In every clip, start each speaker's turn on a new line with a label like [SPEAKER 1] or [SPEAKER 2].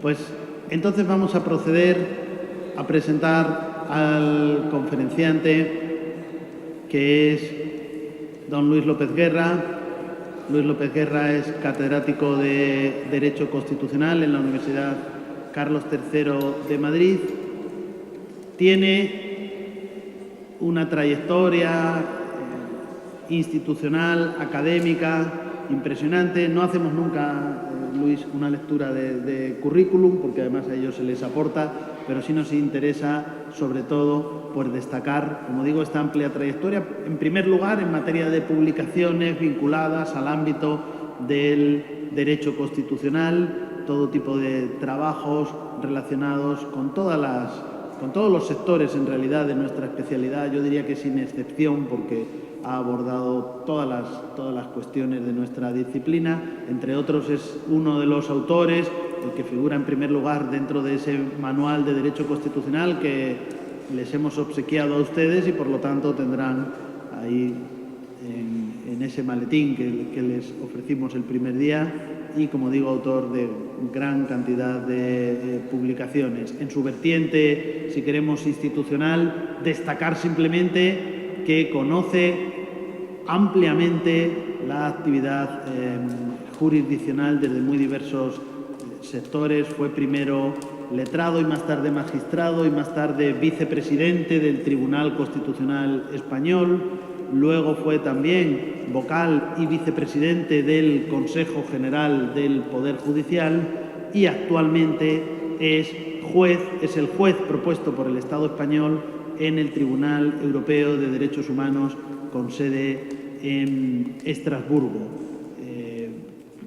[SPEAKER 1] Pues entonces vamos a proceder a presentar al conferenciante, que es don Luis López Guerra. Luis López Guerra es catedrático de Derecho Constitucional en la Universidad Carlos III de Madrid. Tiene una trayectoria institucional, académica, impresionante. No hacemos nunca, Luis, una lectura de currículum, porque además a ellos se les aporta, pero sí nos interesa, sobre todo, por destacar, como digo, esta amplia trayectoria, en primer lugar, en materia de publicaciones vinculadas al ámbito del derecho constitucional, todo tipo de trabajos relacionados con todos los sectores, en realidad, de nuestra especialidad. Yo diría que sin excepción, porque ha abordado todas las cuestiones de nuestra disciplina. Entre otros, es uno de los autores, el que figura en primer lugar dentro de ese manual de Derecho Constitucional que les hemos obsequiado a ustedes y, por lo tanto, tendrán ahí en ese maletín que les ofrecimos el primer día, y, como digo, autor de gran cantidad de publicaciones. En su vertiente, si queremos, institucional, destacar simplemente que conoce ampliamente la actividad jurisdiccional desde muy diversos sectores. Fue primero letrado y más tarde magistrado y más tarde vicepresidente del Tribunal Constitucional Español. Luego fue también vocal y vicepresidente del Consejo General del Poder Judicial y actualmente es el juez propuesto por el Estado español en el Tribunal Europeo de Derechos Humanos con sede en Estrasburgo.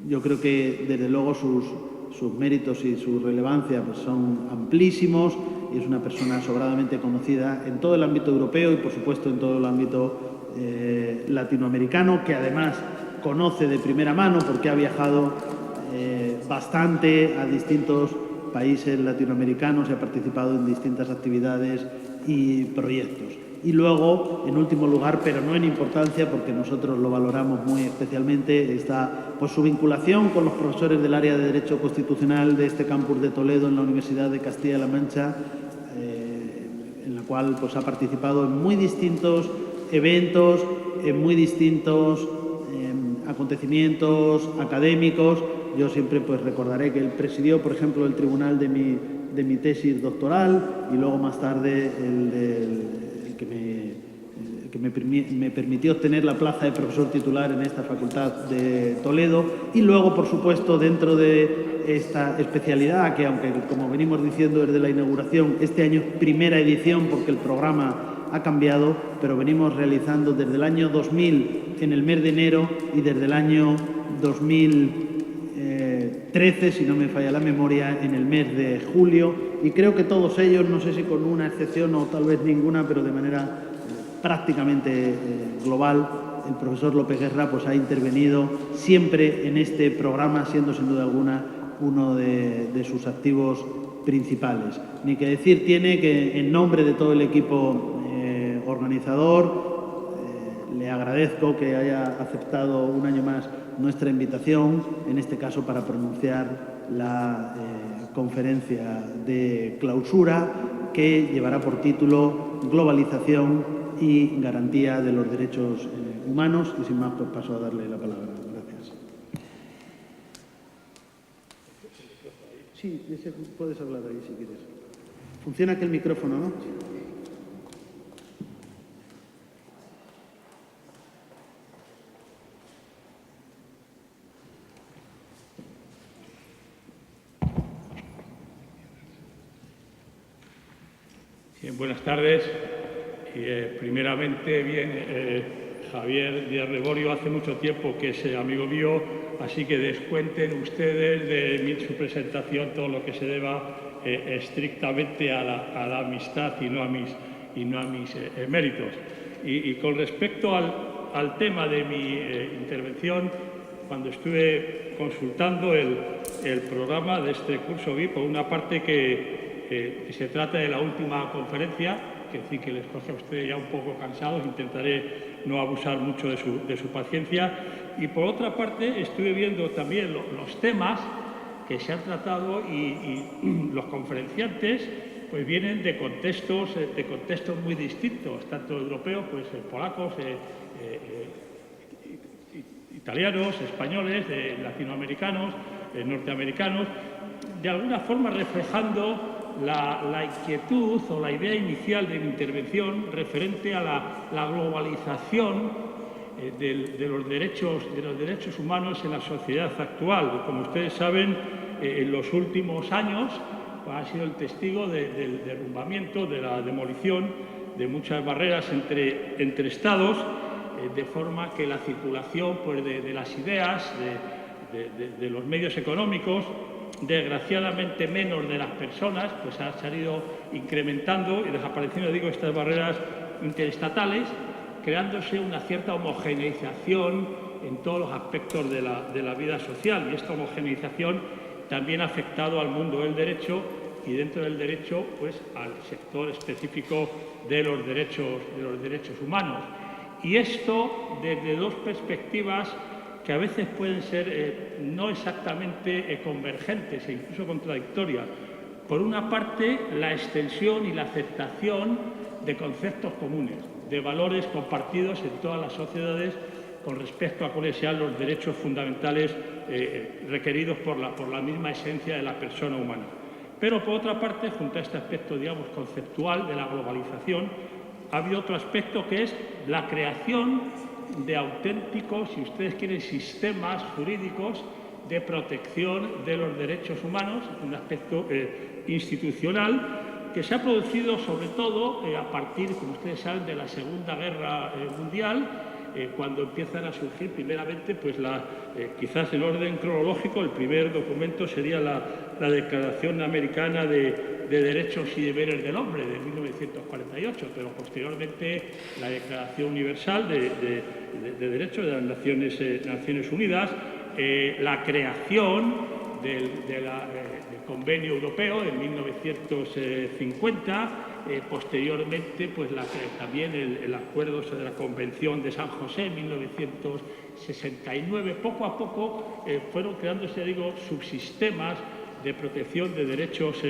[SPEAKER 1] Yo creo que, desde luego, sus méritos y su relevancia pues son amplísimos, y es una persona sobradamente conocida en todo el ámbito europeo y, por supuesto, en todo el ámbito latinoamericano, que además conoce de primera mano porque ha viajado bastante a distintos países latinoamericanos y ha participado en distintas actividades y proyectos. Y luego, en último lugar, pero no en importancia, porque nosotros lo valoramos muy especialmente, está pues su vinculación con los profesores del área de Derecho Constitucional de este campus de Toledo en la Universidad de Castilla-La Mancha, en la cual pues ha participado en muy distintos eventos, en muy distintos acontecimientos académicos. Yo siempre pues recordaré que él presidió, por ejemplo, el tribunal de mi tesis doctoral, y luego más tarde el que me permitió obtener la plaza de profesor titular en esta facultad de Toledo. Y luego, por supuesto, dentro de esta especialidad, que aunque, como venimos diciendo desde la inauguración, este año es primera edición porque el programa ha cambiado, pero venimos realizando desde el año 2000 en el mes de enero y desde el año 2013, si no me falla la memoria, en el mes de julio. Y creo que todos ellos, no sé si con una excepción o tal vez ninguna, pero de manera prácticamente global, el profesor López Guerra pues ha intervenido siempre en este programa, siendo sin duda alguna uno de sus activos principales. Ni que decir tiene que, en nombre de todo el equipo organizador, le agradezco que haya aceptado un año más nuestra invitación, en este caso para pronunciar la conferencia de clausura, que llevará por título Globalización y garantía de los derechos humanos. Y sin más, pues paso a darle la palabra. Gracias. Sí, puedes hablar ahí si quieres. Funciona aquel micrófono, ¿no?
[SPEAKER 2] Bien, buenas tardes. Primeramente, Javier Díaz Reborio hace mucho tiempo que es amigo mío, así que descuenten ustedes de su presentación todo lo que se deba estrictamente a la amistad y no a mis méritos. Y con respecto al tema de mi intervención, cuando estuve consultando el programa de este curso, vi por una parte que se trata de la última conferencia, que decir que les coge a ustedes ya un poco cansados, intentaré no abusar mucho de su paciencia. Y por otra parte, estuve viendo también los temas que se han tratado y los conferenciantes pues vienen de contextos muy distintos, tanto europeos, pues polacos, italianos, españoles, latinoamericanos, norteamericanos, de alguna forma reflejando la inquietud o la idea inicial de mi intervención referente a la globalización de los derechos humanos en la sociedad actual. Como ustedes saben, en los últimos años ha sido el testigo del derrumbamiento, de la demolición de muchas barreras entre estados, de forma que la circulación pues, de las ideas, de los medios económicos, desgraciadamente menos de las personas, pues se han ido incrementando y desapareciendo, digo, estas barreras interestatales, creándose una cierta homogeneización en todos los aspectos de la vida social. Y esta homogeneización también ha afectado al mundo del derecho y dentro del derecho pues, al sector específico de los derechos humanos. Y esto desde dos perspectivas que a veces pueden ser no exactamente convergentes e incluso contradictorias. Por una parte, la extensión y la aceptación de conceptos comunes, de valores compartidos en todas las sociedades con respecto a cuáles sean los derechos fundamentales requeridos por la misma esencia de la persona humana. Pero, por otra parte, junto a este aspecto, digamos, conceptual de la globalización, ha habido otro aspecto que es la creación de auténticos, si ustedes quieren, sistemas jurídicos de protección de los derechos humanos, un aspecto institucional que se ha producido sobre todo a partir, como ustedes saben, de la Segunda Guerra Mundial, cuando empiezan a surgir primeramente, pues quizás en orden cronológico, el primer documento sería la Declaración Americana de Derechos y Deberes del Hombre de 1948, pero posteriormente la Declaración Universal de Derechos de las Naciones Unidas, la creación del Convenio Europeo en 1950, posteriormente pues también el acuerdo de la Convención de San José en 1969. Poco a poco fueron creándose, digo, subsistemas de protección de derechos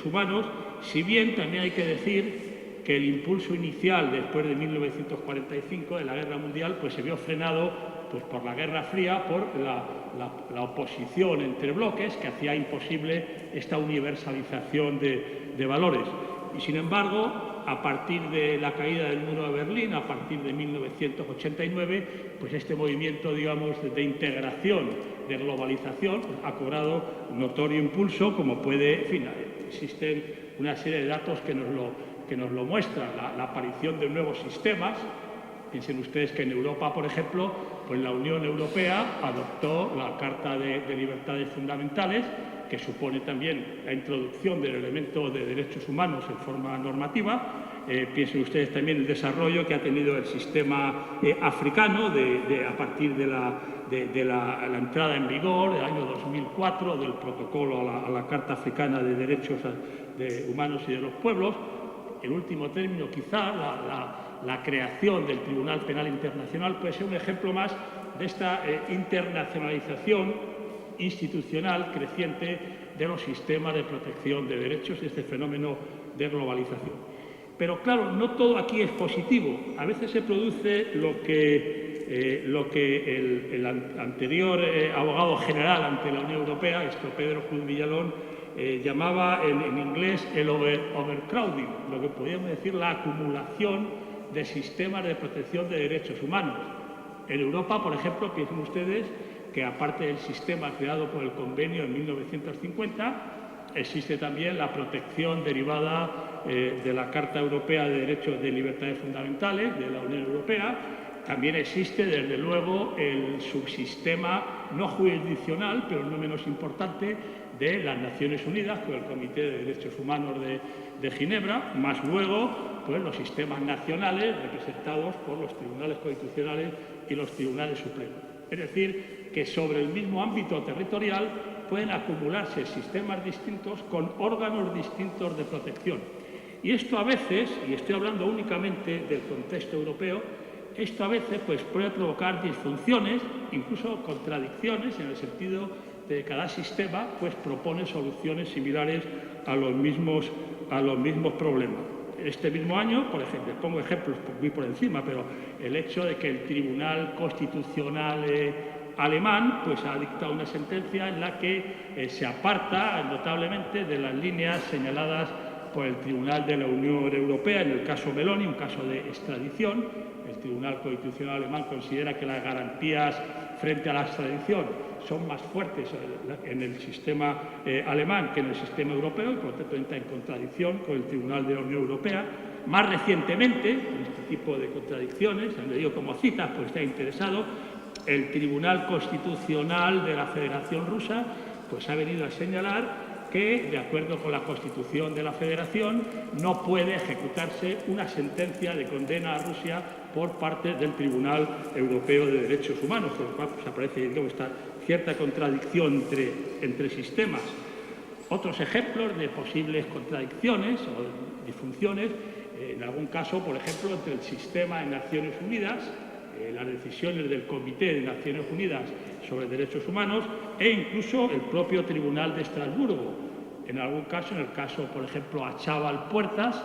[SPEAKER 2] humanos, si bien también hay que decir que el impulso inicial después de 1945, de la Guerra Mundial, pues se vio frenado pues, por la Guerra Fría, por la oposición entre bloques que hacía imposible esta universalización de valores. Y sin embargo, a partir de la caída del muro de Berlín, a partir de 1989, pues este movimiento, digamos, de integración, de globalización, pues, ha cobrado notorio impulso, como puede, en fin, existen una serie de datos que nos lo muestran, la aparición de nuevos sistemas. Piensen ustedes que en Europa, por ejemplo, pues la Unión Europea adoptó la Carta de Libertades Fundamentales, que supone también la introducción del elemento de derechos humanos en forma normativa. Piensen ustedes también el desarrollo que ha tenido el sistema africano a partir de la entrada en vigor del año 2004 del protocolo a la Carta Africana de Derechos Humanos y de los Pueblos. En último término, quizá la creación del Tribunal Penal Internacional puede ser un ejemplo más de esta internacionalización institucional creciente de los sistemas de protección de derechos y este fenómeno de globalización. Pero claro, no todo aquí es positivo. A veces se produce lo que el anterior abogado general ante la Unión Europea, Pedro Cruz Villalón, llamaba en inglés el overcrowding, lo que podríamos decir la acumulación de sistemas de protección de derechos humanos. En Europa, por ejemplo, piensen ustedes que aparte del sistema creado por el convenio en 1950, existe también la protección derivada de la Carta Europea de Derechos de Libertades Fundamentales de la Unión Europea. También existe, desde luego, el subsistema no jurisdiccional, pero no menos importante, de las Naciones Unidas, con el Comité de Derechos Humanos de Ginebra, más luego pues, los sistemas nacionales representados por los tribunales constitucionales y los tribunales supremos. Es decir, que sobre el mismo ámbito territorial pueden acumularse sistemas distintos con órganos distintos de protección. Y esto a veces, y estoy hablando únicamente del contexto europeo, esto a veces pues, puede provocar disfunciones, incluso contradicciones, en el sentido de cada sistema pues propone soluciones similares a los mismos problemas. Este mismo año, por ejemplo, pongo ejemplos muy por encima, pero el hecho de que el Tribunal Constitucional alemán pues ha dictado una sentencia en la que se aparta notablemente de las líneas señaladas por el Tribunal de la Unión Europea, en el caso Meloni, un caso de extradición. El Tribunal Constitucional alemán considera que las garantías frente a la extradición son más fuertes en el sistema alemán que en el sistema europeo y, por lo tanto, entra en contradicción con el Tribunal de la Unión Europea. Más recientemente, en este tipo de contradicciones, le digo como citas, pues está interesado, el Tribunal Constitucional de la Federación Rusa pues ha venido a señalar que, de acuerdo con la Constitución de la Federación, no puede ejecutarse una sentencia de condena a Rusia por parte del Tribunal Europeo de Derechos Humanos, con lo cual pues, aparece esta cierta contradicción entre sistemas. Otros ejemplos de posibles contradicciones o disfunciones, en algún caso, por ejemplo, entre el sistema de Naciones Unidas, las decisiones del Comité de Naciones Unidas sobre Derechos Humanos e incluso el propio Tribunal de Estrasburgo. En algún caso, en el caso, por ejemplo, Achával Puertas,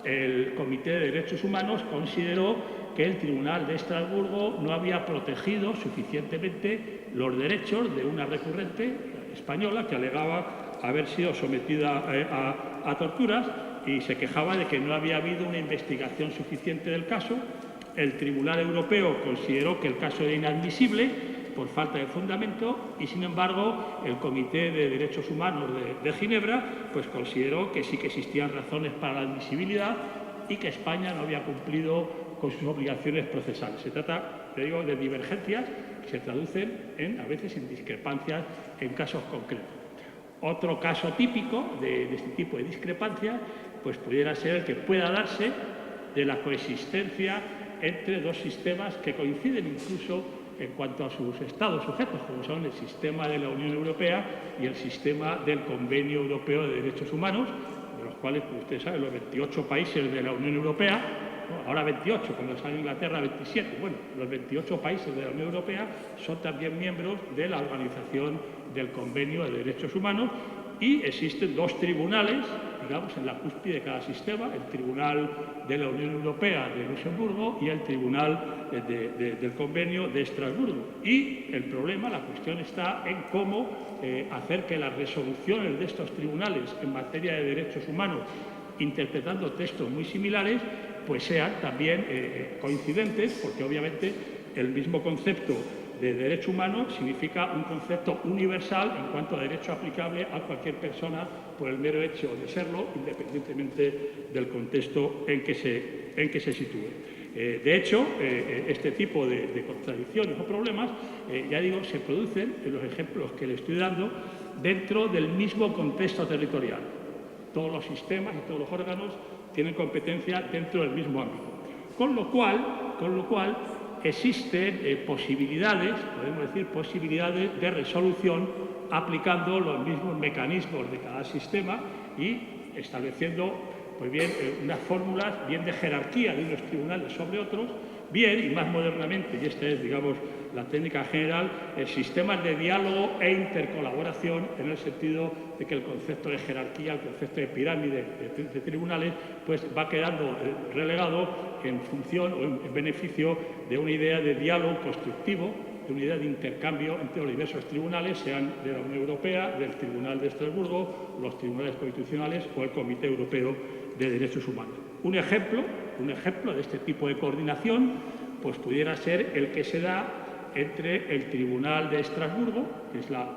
[SPEAKER 2] el Comité de Derechos Humanos consideró que el Tribunal de Estrasburgo no había protegido suficientemente los derechos de una recurrente española que alegaba haber sido sometida a torturas y se quejaba de que no había habido una investigación suficiente del caso. El Tribunal Europeo consideró que el caso era inadmisible por falta de fundamento y, sin embargo, el Comité de Derechos Humanos de Ginebra pues, consideró que sí que existían razones para la admisibilidad y que España no había cumplido con sus obligaciones procesales. Se trata, te digo, de divergencias que se traducen a veces en discrepancias en casos concretos. Otro caso típico de este tipo de discrepancias pues, pudiera ser el que pueda darse de la coexistencia entre dos sistemas que coinciden incluso en cuanto a sus estados sujetos, como son el sistema de la Unión Europea y el sistema del Convenio Europeo de Derechos Humanos, de los cuales, pues ustedes saben, los 28 países de la Unión Europea, ¿no? Ahora 28, cuando sale Inglaterra 27, bueno, los 28 países de la Unión Europea son también miembros de la Organización del Convenio de Derechos Humanos y existen dos tribunales, digamos, en la cúspide de cada sistema, el Tribunal de la Unión Europea de Luxemburgo y el Tribunal del Convenio de Estrasburgo. Y el problema, la cuestión está en cómo hacer que las resoluciones de estos tribunales en materia de derechos humanos, interpretando textos muy similares, pues sean también coincidentes, porque obviamente el mismo concepto de derecho humano significa un concepto universal en cuanto a derecho aplicable a cualquier persona por el mero hecho de serlo, independientemente del contexto en que se sitúe. De hecho, este tipo de contradicciones o problemas, ya digo, se producen en los ejemplos que le estoy dando dentro del mismo contexto territorial. Todos los sistemas y todos los órganos tienen competencia dentro del mismo ámbito. Con lo cual existen posibilidades, podemos decir, posibilidades de resolución aplicando los mismos mecanismos de cada sistema y estableciendo pues bien, unas fórmulas bien de jerarquía de unos tribunales sobre otros, bien, y más modernamente, y esta es, digamos, la técnica general, sistemas de diálogo e intercolaboración en el sentido de que el concepto de jerarquía, el concepto de pirámide de tribunales, pues va quedando relegado en función o en beneficio de una idea de diálogo constructivo, de una idea de intercambio entre los diversos tribunales, sean de la Unión Europea, del Tribunal de Estrasburgo, los tribunales constitucionales o el Comité Europeo de Derechos Humanos. Un ejemplo de este tipo de coordinación pues pudiera ser el que se da entre el Tribunal de Estrasburgo, que es la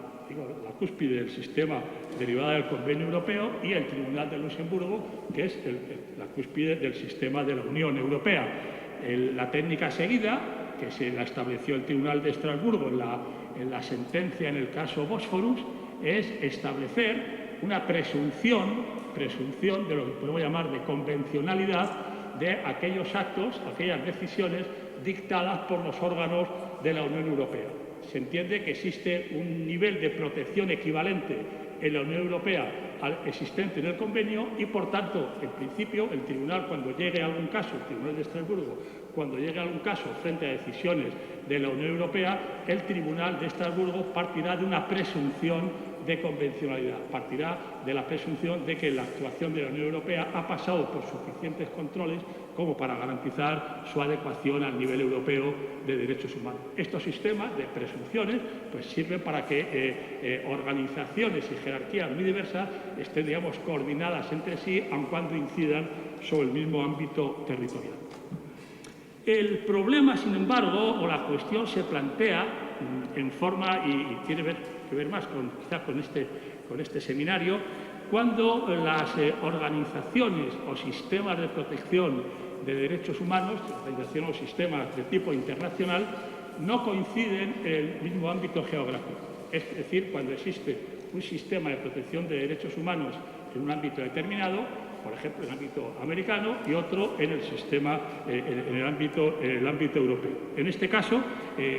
[SPEAKER 2] cúspide del sistema derivada del Convenio Europeo, y el Tribunal de Luxemburgo, que es la cúspide del sistema de la Unión Europea. La técnica seguida, que se la estableció el Tribunal de Estrasburgo en la sentencia en el caso Bósforus, es establecer una presunción de lo que podemos llamar de convencionalidad de aquellos actos, aquellas decisiones dictadas por los órganos de la Unión Europea. Se entiende que existe un nivel de protección equivalente en la Unión Europea existente en el convenio y, por tanto, en principio, el tribunal, cuando llegue a algún caso, el Tribunal de Estrasburgo, cuando llegue a algún caso frente a decisiones de la Unión Europea, el Tribunal de Estrasburgo partirá de una presunción de convencionalidad, partirá de la presunción de que la actuación de la Unión Europea ha pasado por suficientes controles como para garantizar su adecuación al nivel europeo de derechos humanos. Estos sistemas de presunciones pues, sirven para que organizaciones y jerarquías muy diversas estén, digamos, coordinadas entre sí, aun cuando incidan sobre el mismo ámbito territorial. El problema, sin embargo, o la cuestión se plantea en forma, y tiene que ver más quizás con este seminario, cuando las organizaciones o sistemas de protección de derechos humanos, organizaciones o sistemas de tipo internacional, no coinciden en el mismo ámbito geográfico. Es decir, cuando existe un sistema de protección de derechos humanos en un ámbito determinado, por ejemplo, en el ámbito americano, y otro en el sistema, en el ámbito europeo. En este caso,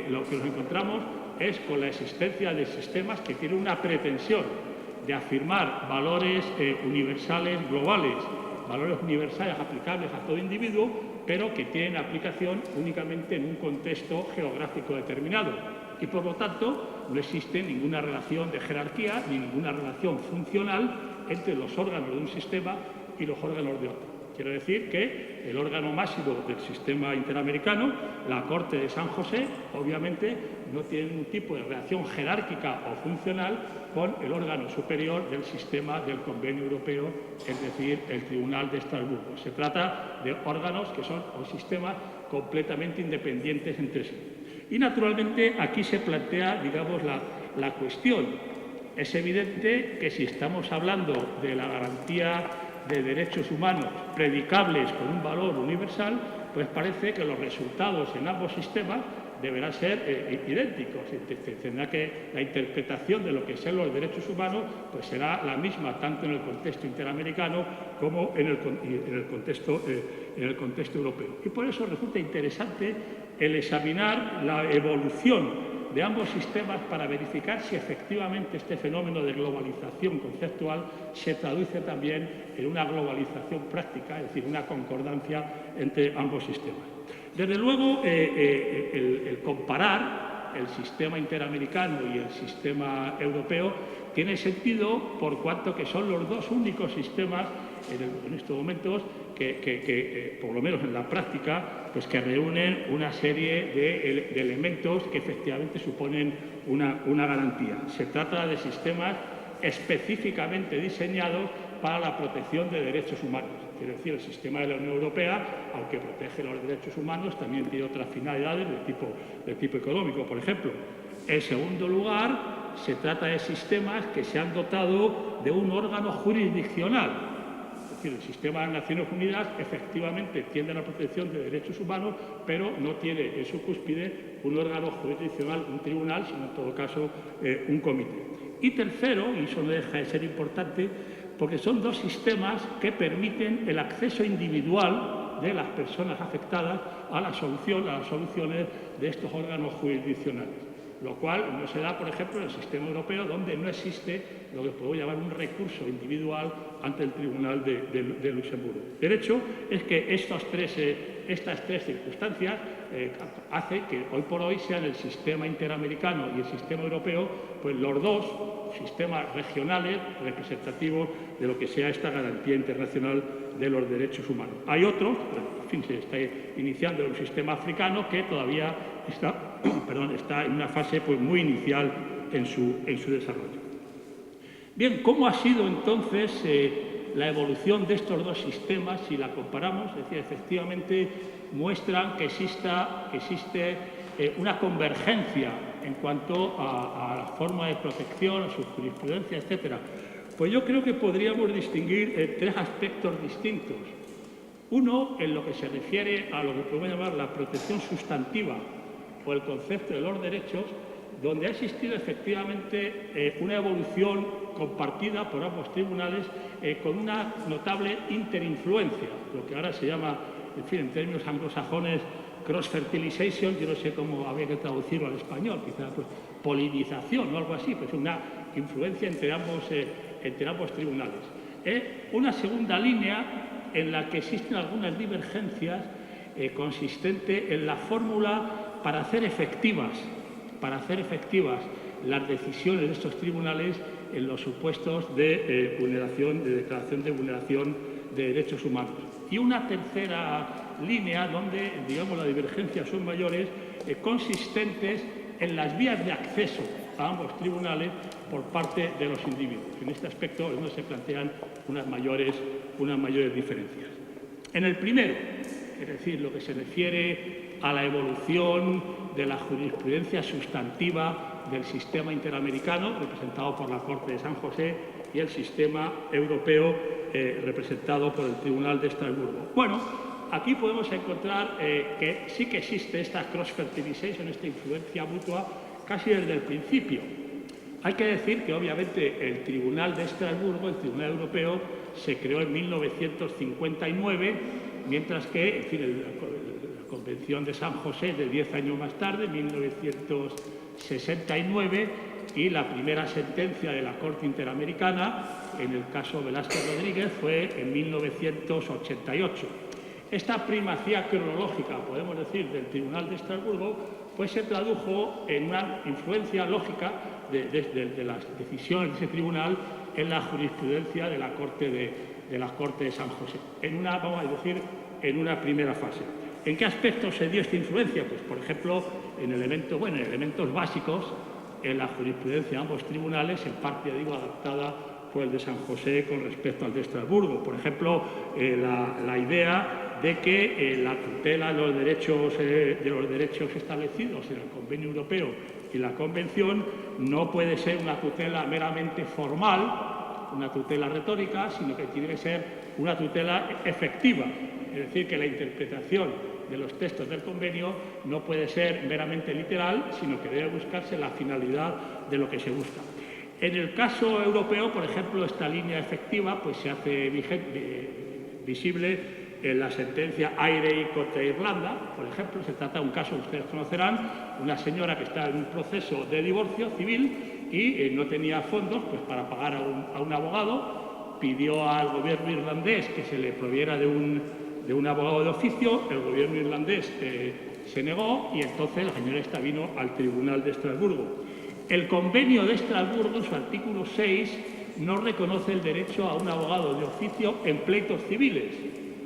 [SPEAKER 2] lo que nos encontramos es con la existencia de sistemas que tienen una pretensión de afirmar valores universales globales, valores universales aplicables a todo individuo, pero que tienen aplicación únicamente en un contexto geográfico determinado. Y, por lo tanto, no existe ninguna relación de jerarquía ni ninguna relación funcional entre los órganos de un sistema y los órganos de otro. Quiero decir que el órgano máximo del sistema interamericano, la Corte de San José, obviamente no tiene ningún tipo de relación jerárquica o funcional con el órgano superior del sistema del Convenio Europeo, es decir, el Tribunal de Estrasburgo. Se trata de órganos que son o sistemas completamente independientes entre sí. Y, naturalmente, aquí se plantea, digamos, la cuestión. Es evidente que si estamos hablando de la garantía de derechos humanos predicables con un valor universal, pues parece que los resultados en ambos sistemas deberán ser idénticos. Tendrá que la interpretación de lo que son los derechos humanos pues será la misma tanto en el contexto interamericano como en el contexto europeo. Y por eso resulta interesante el examinar la evolución de ambos sistemas para verificar si efectivamente este fenómeno de globalización conceptual se traduce también en una globalización práctica, es decir, una concordancia entre ambos sistemas. Desde luego, el comparar el sistema interamericano y el sistema europeo tiene sentido por cuanto que son los dos únicos sistemas en estos momentos que por lo menos en la práctica, pues que reúnen una serie de elementos que efectivamente suponen una garantía. Se trata de sistemas específicamente diseñados para la protección de derechos humanos. Quiero decir, el sistema de la Unión Europea, aunque protege los derechos humanos, también tiene otras finalidades de tipo económico, por ejemplo. En segundo lugar, se trata de sistemas que se han dotado de un órgano jurisdiccional. Es decir, el sistema de las Naciones Unidas efectivamente tiende a la protección de derechos humanos, pero no tiene en su cúspide un órgano jurisdiccional, un tribunal, sino en todo caso un comité. Y tercero, y eso no deja de ser importante, porque son dos sistemas que permiten el acceso individual de las personas afectadas a las soluciones de estos órganos jurisdiccionales. Lo cual no se da, por ejemplo, en el sistema europeo, donde no existe lo que podemos llamar un recurso individual ante el Tribunal de Luxemburgo. El hecho es que estas tres circunstancias hacen que hoy por hoy sean el sistema interamericano y el sistema europeo, pues los dos sistemas regionales representativos de lo que sea esta garantía internacional de los derechos humanos. Hay otros, en fin, se está iniciando un sistema africano que todavía está en una fase pues, muy inicial en su desarrollo. Bien, ¿cómo ha sido entonces la evolución de estos dos sistemas si la comparamos? Es decir, efectivamente muestran que existe una convergencia en cuanto a la forma de protección, a su jurisprudencia, etcétera. Pues yo creo que podríamos distinguir tres aspectos distintos. Uno, en lo que se refiere a lo que podemos llamar la protección sustantiva o el concepto de los derechos, donde ha existido efectivamente una evolución compartida por ambos tribunales con una notable interinfluencia, lo que ahora se llama, en fin, en términos anglosajones, cross-fertilization, yo no sé cómo habría que traducirlo al español, quizás pues, polinización o algo así, pues una influencia entre ambos entre ambos tribunales. Una segunda línea en la que existen algunas divergencias consistente en la fórmula para hacer efectivas las decisiones de estos tribunales en los supuestos de declaración de vulneración de derechos humanos. Y una tercera línea donde, digamos, las divergencias son mayores, consistentes en las vías de acceso a ambos tribunales por parte de los individuos. En este aspecto es donde se plantean unas mayores diferencias. En el primero, es decir, lo que se refiere a la evolución de la jurisprudencia sustantiva del sistema interamericano, representado por la Corte de San José, y el sistema europeo, representado por el Tribunal de Estrasburgo. Bueno, aquí podemos encontrar que sí que existe esta cross-fertilization, esta influencia mutua, casi desde el principio. Hay que decir que, obviamente, el Tribunal de Estrasburgo, el Tribunal Europeo, se creó en 1959, mientras que, en fin, la Convención de San José de 10 años más tarde, 1969, y la primera sentencia de la Corte Interamericana, en el caso Velázquez Rodríguez, fue en 1988. Esta primacía cronológica, podemos decir, del Tribunal de Estrasburgo, pues se tradujo en una influencia lógica de las decisiones de ese tribunal en la jurisprudencia de la Corte de San José, vamos a decir, en una primera fase. ¿En qué aspectos se dio esta influencia? Pues, por ejemplo, en elementos básicos en la jurisprudencia de ambos tribunales, en parte, digo, adaptada por el de San José con respecto al de Estrasburgo. Por ejemplo, la idea de que la tutela de los derechos establecidos en el Convenio Europeo y la Convención no puede ser una tutela meramente formal, una tutela retórica, sino que tiene que ser una tutela efectiva. Es decir, que la interpretación de los textos del convenio no puede ser meramente literal, sino que debe buscarse la finalidad de lo que se busca. En el caso europeo, por ejemplo, esta línea efectiva pues, se hace visible en la sentencia Airey contra Irlanda. Por ejemplo, se trata de un caso que ustedes conocerán, una señora que está en un proceso de divorcio civil y no tenía fondos pues, para pagar a un abogado, pidió al gobierno irlandés que se le proviera de un abogado de oficio, el gobierno irlandés se negó y entonces la señora esta vino al Tribunal de Estrasburgo. El Convenio de Estrasburgo, en su artículo 6, no reconoce el derecho a un abogado de oficio en pleitos civiles.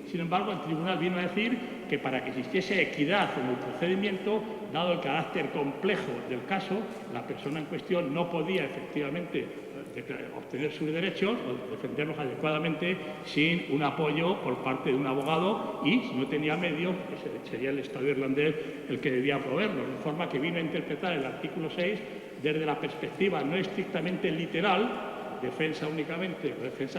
[SPEAKER 2] Sin embargo, el tribunal vino a decir que para que existiese equidad en el procedimiento, dado el carácter complejo del caso, la persona en cuestión no podía efectivamente obtener sus derechos o defenderlos adecuadamente sin un apoyo por parte de un abogado y, si no tenía medios, sería el Estado irlandés el que debía proveerlos. De forma que vino a interpretar el artículo 6 desde la perspectiva no estrictamente literal, defensa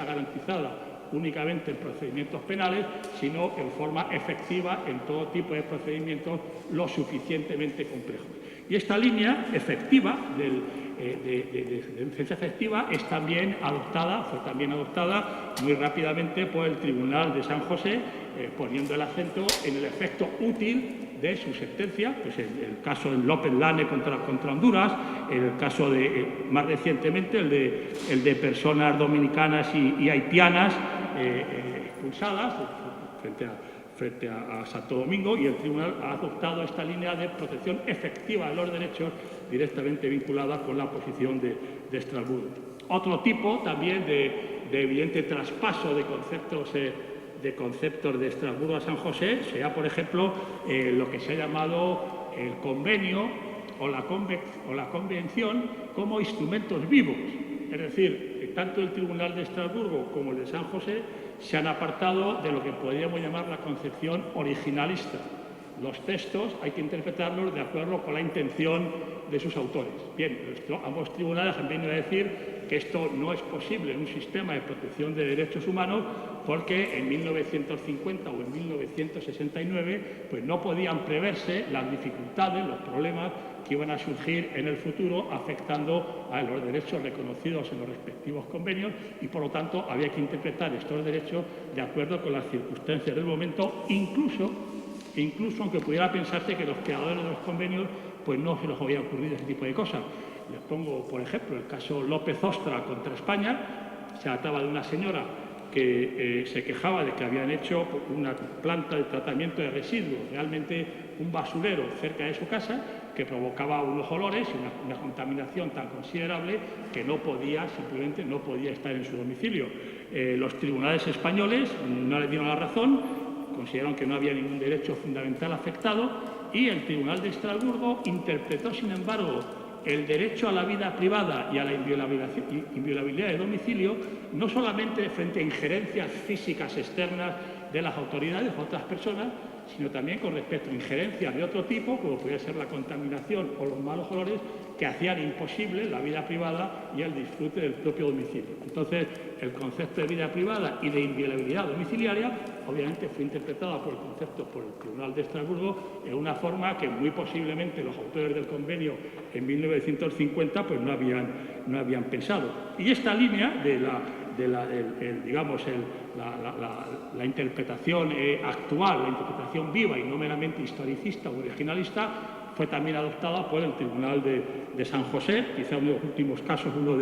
[SPEAKER 2] garantizada únicamente en procedimientos penales, sino en forma efectiva en todo tipo de procedimientos lo suficientemente complejos. Y esta línea efectiva de defensa efectiva fue también adoptada muy rápidamente por el Tribunal de San José, poniendo el acento en el efecto útil de su sentencia, pues el caso de López Lane contra Honduras, el caso más recientemente el de personas dominicanas y haitianas expulsadas frente a Santo Domingo, y el tribunal ha adoptado esta línea de protección efectiva de los derechos directamente vinculada con la posición de Estrasburgo. Otro tipo también de evidente traspaso de conceptos de Estrasburgo a San José sea, por ejemplo, lo que se ha llamado el convenio o la convención como instrumentos vivos. Es decir, tanto el Tribunal de Estrasburgo como el de San José se han apartado de lo que podríamos llamar la concepción originalista. Los textos hay que interpretarlos de acuerdo con la intención de sus autores. Bien, ambos tribunales han venido a decir que esto no es posible en un sistema de protección de derechos humanos porque en 1950 o en 1969 pues no podían preverse las dificultades, los problemas que iban a surgir en el futuro afectando a los derechos reconocidos en los respectivos convenios y, por lo tanto, había que interpretar estos derechos de acuerdo con las circunstancias del momento, incluso aunque pudiera pensarse que los creadores de los convenios pues no se les había ocurrido ese tipo de cosas. Les pongo, por ejemplo, el caso López Ostra contra España. Se trataba de una señora que se quejaba de que habían hecho una planta de tratamiento de residuos, realmente un basurero cerca de su casa, que provocaba unos olores y una contaminación tan considerable que simplemente no podía estar en su domicilio. Los tribunales españoles no le dieron la razón, consideraron que no había ningún derecho fundamental afectado y el Tribunal de Estrasburgo interpretó, sin embargo, el derecho a la vida privada y a la inviolabilidad de domicilio no solamente frente a injerencias físicas externas de las autoridades o otras personas, sino también con respecto a injerencias de otro tipo, como podría ser la contaminación o los malos olores, que hacían imposible la vida privada y el disfrute del propio domicilio. Entonces, el concepto de vida privada y de inviolabilidad domiciliaria, obviamente, fue interpretado por el Tribunal de Estrasburgo en una forma que muy posiblemente los autores del convenio en 1950 pues no habían pensado. Y esta línea de la interpretación actual, la interpretación viva y no meramente historicista o originalista, fue también adoptada por el Tribunal de San José, quizá uno de los últimos casos, uno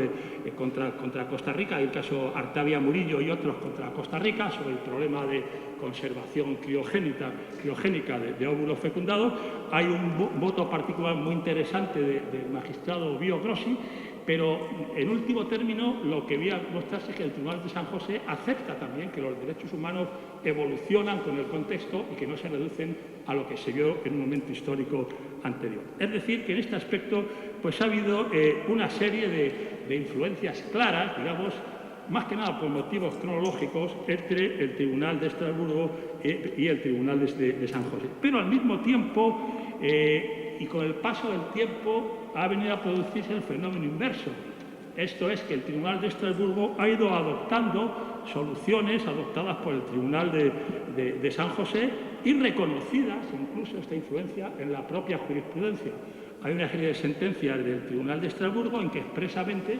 [SPEAKER 2] contra Costa Rica, el caso Artavia Murillo y otros contra Costa Rica, sobre el problema de conservación criogénica de óvulos fecundados. Hay un voto particular muy interesante del magistrado Bio Grossi, pero en último término lo que voy a mostrarse es que el Tribunal de San José acepta también que los derechos humanos evolucionan con el contexto y que no se reducen a lo que se vio en un momento histórico anterior. Es decir, que en este aspecto pues ha habido una serie de influencias claras, digamos, más que nada por motivos cronológicos, entre el Tribunal de Estrasburgo y el Tribunal de San José. Pero al mismo tiempo, y con el paso del tiempo, ha venido a producirse el fenómeno inverso. Esto es que el Tribunal de Estrasburgo ha ido adoptando soluciones adoptadas por el Tribunal de San José y reconocidas incluso esta influencia en la propia jurisprudencia. Hay una serie de sentencias del Tribunal de Estrasburgo en que expresamente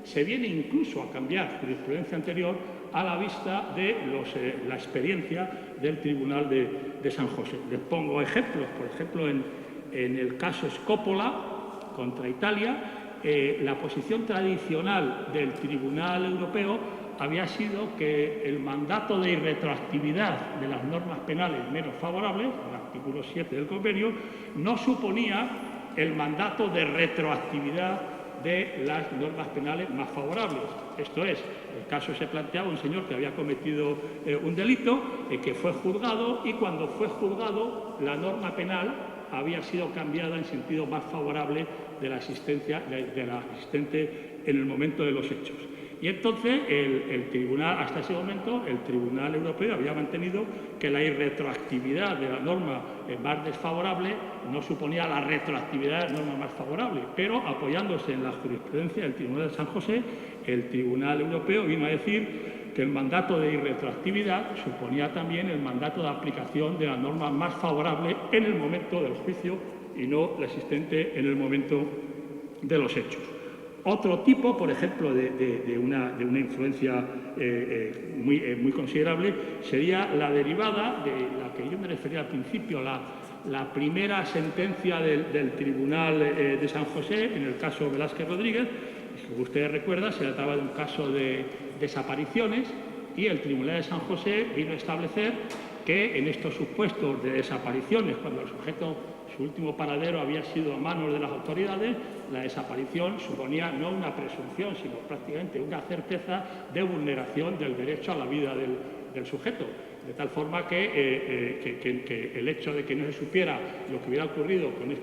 [SPEAKER 2] se viene incluso a cambiar jurisprudencia anterior a la vista de la experiencia del Tribunal de San José. Les pongo ejemplos. Por ejemplo, en el caso Scopola contra Italia, la posición tradicional del Tribunal Europeo había sido que el mandato de irretroactividad de las normas penales menos favorables, el artículo 7 del convenio, no suponía el mandato de retroactividad de las normas penales más favorables. Esto es, el caso se planteaba un señor que había cometido un delito, que fue juzgado, y cuando fue juzgado la norma penal había sido cambiada en sentido más favorable de la existente en el momento de los hechos. Y entonces el tribunal, hasta ese momento, el Tribunal Europeo había mantenido que la irretroactividad de la norma más desfavorable no suponía la retroactividad de la norma más favorable, pero apoyándose en la jurisprudencia del Tribunal de San José, el Tribunal Europeo vino a decir que el mandato de irretroactividad suponía también el mandato de aplicación de la norma más favorable en el momento del juicio y no la existente en el momento de los hechos. Otro tipo, por ejemplo, de una influencia muy considerable sería la derivada de la que yo me refería al principio, la primera sentencia del Tribunal de San José en el caso Velázquez Rodríguez. Como ustedes recuerdan, se trataba de un caso de desapariciones y el Tribunal de San José vino a establecer que en estos supuestos de desapariciones, cuando el sujeto, su último paradero había sido a manos de las autoridades, la desaparición suponía no una presunción, sino prácticamente una certeza de vulneración del derecho a la vida del sujeto. De tal forma que el hecho de que no se supiera lo que hubiera ocurrido con el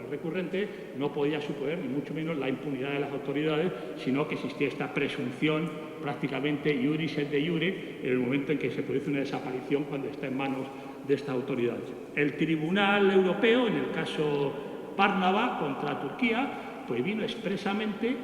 [SPEAKER 2] recurrente no podía suponer ni mucho menos la impunidad de las autoridades, sino que existía esta presunción prácticamente iuris et de iure en el momento en que se produce una desaparición cuando está en manos de estas autoridades. El Tribunal Europeo, en el caso Párnava contra Turquía, pues vino expresamente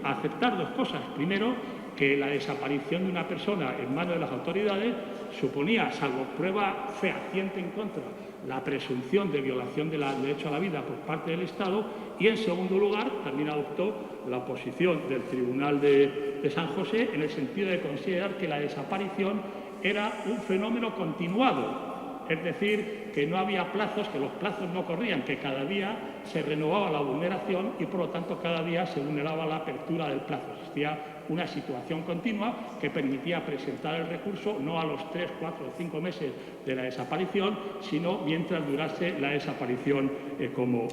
[SPEAKER 2] a aceptar dos cosas. Primero, que la desaparición de una persona en manos de las autoridades suponía, salvo prueba fehaciente en contra, la presunción de violación del derecho a la vida por parte del Estado, y en segundo lugar también adoptó la posición del Tribunal de San José en el sentido de considerar que la desaparición era un fenómeno continuado. Es decir, que no había plazos, que los plazos no corrían, que cada día se renovaba la vulneración y, por lo tanto, cada día se vulneraba la apertura del plazo. Existía una situación continua que permitía presentar el recurso no a los 3, 4 o 5 meses de la desaparición, sino mientras durase la desaparición como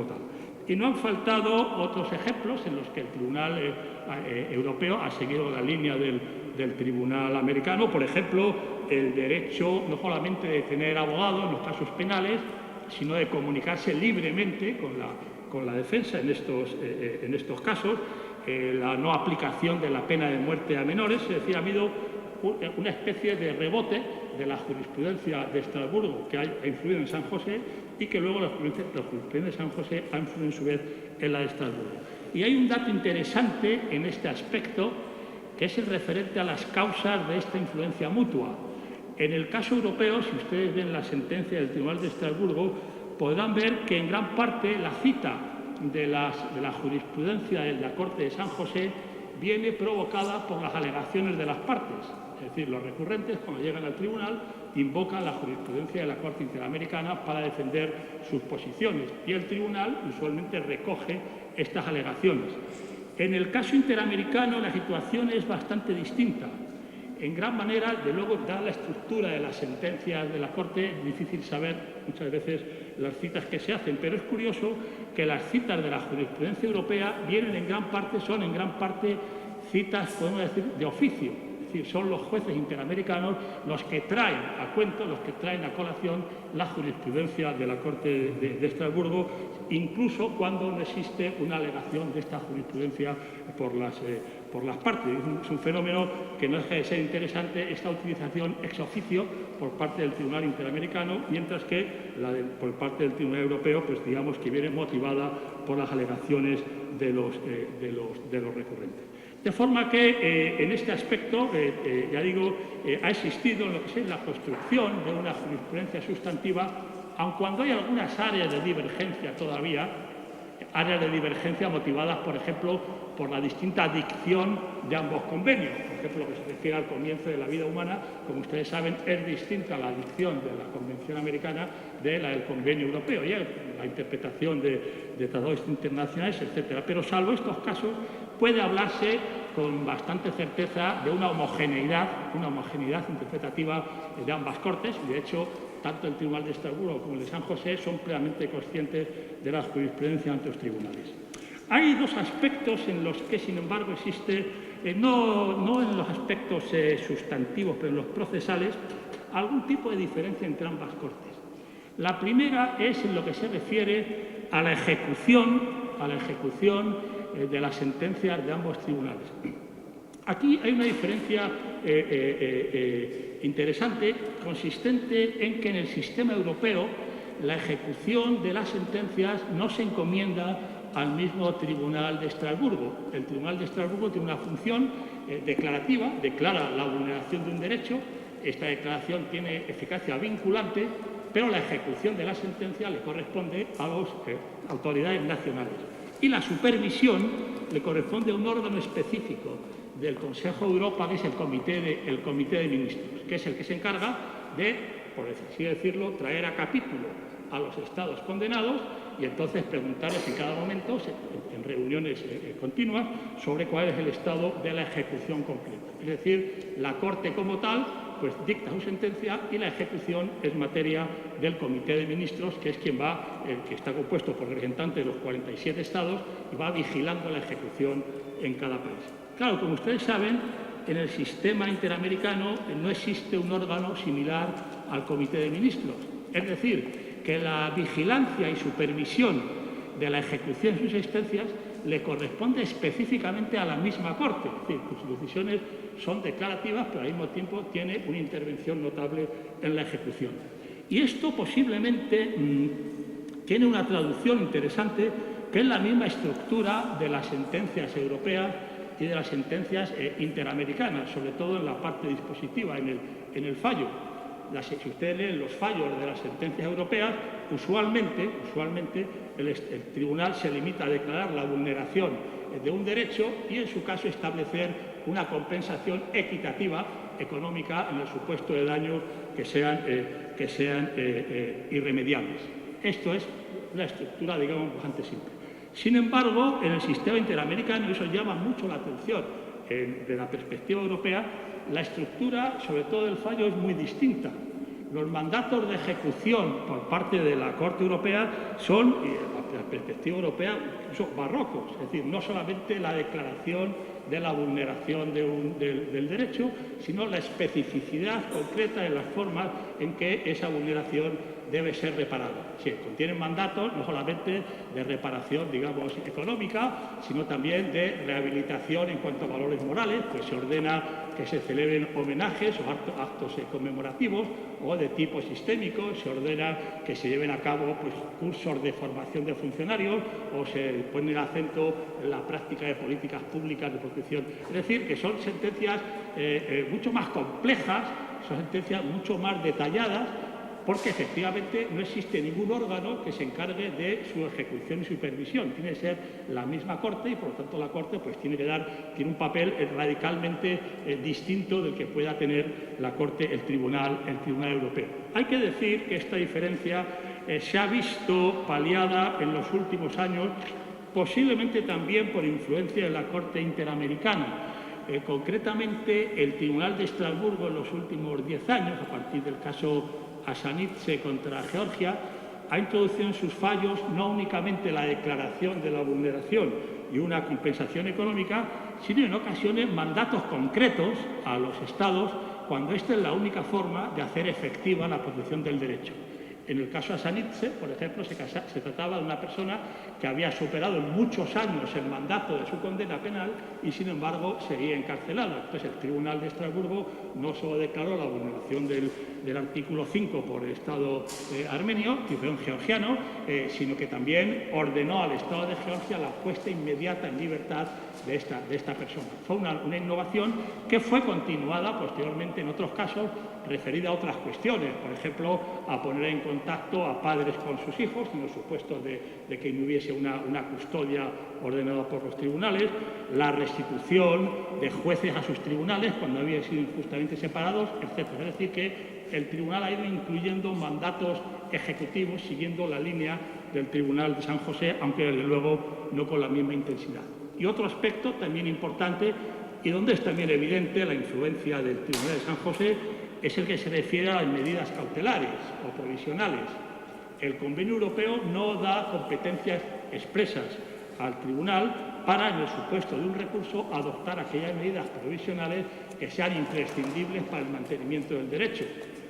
[SPEAKER 2] tal. Y no han faltado otros ejemplos en los que el Tribunal Europeo ha seguido la línea del Tribunal americano. Por ejemplo, el derecho no solamente de tener abogado en los casos penales, sino de comunicarse libremente con la defensa en estos casos, la no aplicación de la pena de muerte a menores. Es decir, ha habido una especie de rebote de la jurisprudencia de Estrasburgo que ha influido en San José y que luego la jurisprudencia de San José ha influido en su vez en la de Estrasburgo. Y hay un dato interesante en este aspecto, que es el referente a las causas de esta influencia mutua. En el caso europeo, si ustedes ven la sentencia del Tribunal de Estrasburgo, podrán ver que en gran parte la cita de la jurisprudencia de la Corte de San José viene provocada por las alegaciones de las partes. Es decir, los recurrentes, cuando llegan al tribunal, invocan la jurisprudencia de la Corte Interamericana para defender sus posiciones y el tribunal usualmente recoge estas alegaciones. En el caso interamericano la situación es bastante distinta. En gran manera, de luego, dada la estructura de las sentencias de la Corte, es difícil saber muchas veces las citas que se hacen, pero es curioso que las citas de la jurisprudencia europea son en gran parte citas, podemos decir, de oficio. Es decir, son los jueces interamericanos los que traen a cuento, los que traen a colación la jurisprudencia de la Corte de Estrasburgo, incluso cuando no existe una alegación de esta jurisprudencia por las partes. Es un fenómeno que no deja de ser interesante, esta utilización ex oficio por parte del Tribunal Interamericano, mientras que por parte del Tribunal Europeo, pues digamos que viene motivada por las alegaciones de los recurrentes. De forma que en este aspecto, ya digo, ha existido lo que es la construcción de una jurisprudencia sustantiva, aun cuando hay algunas áreas de divergencia todavía, áreas de divergencia motivadas, por ejemplo, por la distinta dicción de ambos convenios. Por ejemplo, lo que se refiere al comienzo de la vida humana, como ustedes saben, es distinta la dicción de la Convención Americana de la del Convenio Europeo, y la interpretación de tratados internacionales, etcétera. Pero salvo estos casos, puede hablarse con bastante certeza de una homogeneidad interpretativa de ambas Cortes, y de hecho, tanto el Tribunal de Estrasburgo como el de San José son plenamente conscientes de la jurisprudencia ante los tribunales. Hay dos aspectos en los que, sin embargo, existe, no en los aspectos sustantivos, pero en los procesales, algún tipo de diferencia entre ambas Cortes. La primera es en lo que se refiere a la ejecución de las sentencias de ambos tribunales. Aquí hay una diferencia interesante, consistente en que en el sistema europeo la ejecución de las sentencias no se encomienda al mismo Tribunal de Estrasburgo. El Tribunal de Estrasburgo tiene una función declarativa, declara la vulneración de un derecho, esta declaración tiene eficacia vinculante, pero la ejecución de la sentencia le corresponde a las autoridades nacionales. Y la supervisión le corresponde a un órgano específico del Consejo de Europa, que es el Comité de Ministros, que es el que se encarga de, por así decirlo, traer a capítulo a los estados condenados y entonces preguntarles en cada momento, en reuniones continuas, sobre cuál es el estado de la ejecución completa. Es decir, la Corte como tal pues dicta su sentencia y la ejecución es materia del Comité de Ministros, que es quien que está compuesto por representantes de los 47 estados y va vigilando la ejecución en cada país. Claro, como ustedes saben, en el sistema interamericano no existe un órgano similar al Comité de Ministros. Es decir, que la vigilancia y supervisión de la ejecución de sus sentencias le corresponde específicamente a la misma Corte. Es decir, que sus decisiones son declarativas, pero al mismo tiempo tiene una intervención notable en la ejecución. Y esto posiblemente tiene una traducción interesante, que es la misma estructura de las sentencias europeas y de las sentencias interamericanas, sobre todo en la parte dispositiva, en el fallo. Si ustedes leen los fallos de las sentencias europeas, usualmente el tribunal se limita a declarar la vulneración de un derecho y, en su caso, establecer una compensación equitativa económica en el supuesto de daños que sean irremediables. Esto es la estructura, digamos, bastante simple. Sin embargo, en el sistema interamericano, y eso llama mucho la atención de la perspectiva europea, la estructura, sobre todo del fallo, es muy distinta. Los mandatos de ejecución por parte de la Corte Europea son, desde la perspectiva europea, incluso barrocos. Es decir, no solamente la declaración de la vulneración del derecho, sino la especificidad concreta en las formas en que esa vulneración debe ser reparada. Sí, contienen mandatos no solamente de reparación, digamos, económica, sino también de rehabilitación en cuanto a valores morales, pues se ordena que se celebren homenajes o actos conmemorativos o de tipo sistémico, se ordena que se lleven a cabo pues, cursos de formación de funcionarios o se pone el acento en la práctica de políticas públicas de protección. Es decir, que son sentencias mucho más complejas, son sentencias mucho más detalladas, porque efectivamente no existe ningún órgano que se encargue de su ejecución y supervisión. Tiene que ser la misma Corte y, por lo tanto, la Corte pues, tiene un papel radicalmente distinto del que pueda tener la Corte, el Tribunal Europeo. Hay que decir que esta diferencia se ha visto paliada en los últimos años, posiblemente también por influencia de la Corte Interamericana. Concretamente, el Tribunal de Estrasburgo en los últimos 10 años, a partir del caso Asanidze contra Georgia, ha introducido en sus fallos no únicamente la declaración de la vulneración y una compensación económica, sino en ocasiones mandatos concretos a los Estados cuando esta es la única forma de hacer efectiva la protección del derecho. En el caso Asanidze, por ejemplo, se trataba de una persona que había superado en muchos años el mandato de su condena penal y, sin embargo, seguía encarcelada. Entonces, el Tribunal de Estrasburgo no solo declaró la vulneración del artículo 5 por el Estado armenio, georgiano, sino que también ordenó al Estado de Georgia la puesta inmediata en libertad de esta persona. Fue una innovación que fue continuada posteriormente en otros casos referida a otras cuestiones, por ejemplo, a poner en contacto a padres con sus hijos en los supuestos de que no hubiese una custodia ordenada por los tribunales, la restitución de jueces a sus tribunales cuando habían sido injustamente separados, etc. Es decir, que el tribunal ha ido incluyendo mandatos ejecutivos siguiendo la línea del Tribunal de San José, aunque desde luego no con la misma intensidad. Y otro aspecto también importante y donde es también evidente la influencia del Tribunal de San José es el que se refiere a las medidas cautelares o provisionales. El Convenio Europeo no da competencias expresas al Tribunal para, en el supuesto de un recurso, adoptar aquellas medidas provisionales que sean imprescindibles para el mantenimiento del derecho.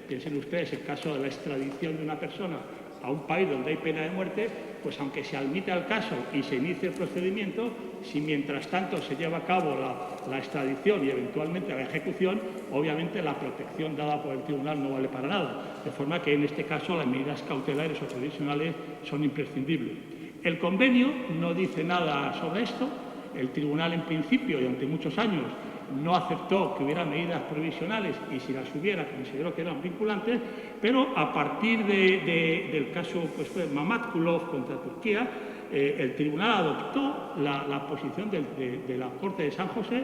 [SPEAKER 2] Piensen ustedes el caso de la extradición de una persona a un país donde hay pena de muerte, pues aunque se admita el caso y se inicie el procedimiento, si mientras tanto se lleva a cabo la extradición y eventualmente la ejecución, obviamente la protección dada por el tribunal no vale para nada. De forma que en este caso las medidas cautelares o provisionales son imprescindibles. El convenio no dice nada sobre esto. El tribunal en principio y durante muchos años no aceptó que hubiera medidas provisionales y si las hubiera consideró que eran vinculantes, pero a partir del caso pues, Mamatkulov contra Turquía, el tribunal adoptó la posición de la Corte de San José.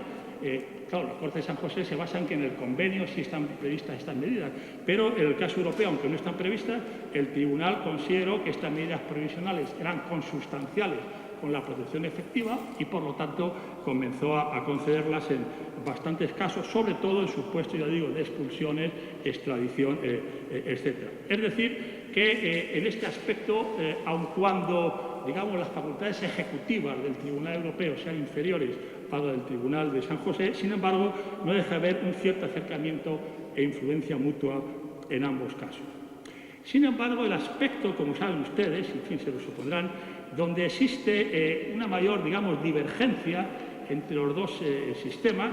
[SPEAKER 2] Claro, la Corte de San José se basa en que en el convenio sí están previstas estas medidas, pero en el caso europeo, aunque no están previstas, el tribunal consideró que estas medidas provisionales eran consustanciales con la protección efectiva y, por lo tanto, comenzó a concederlas en bastantes casos, sobre todo en supuestos, ya digo, de expulsiones, extradición, etc. Es decir, que en este aspecto, aun cuando, digamos, las facultades ejecutivas del Tribunal Europeo sean inferiores a las del Tribunal de San José, sin embargo, no deja de haber un cierto acercamiento e influencia mutua en ambos casos. Sin embargo, el aspecto, como saben ustedes, en fin, se lo supondrán, donde existe una mayor, digamos, divergencia entre los dos sistemas,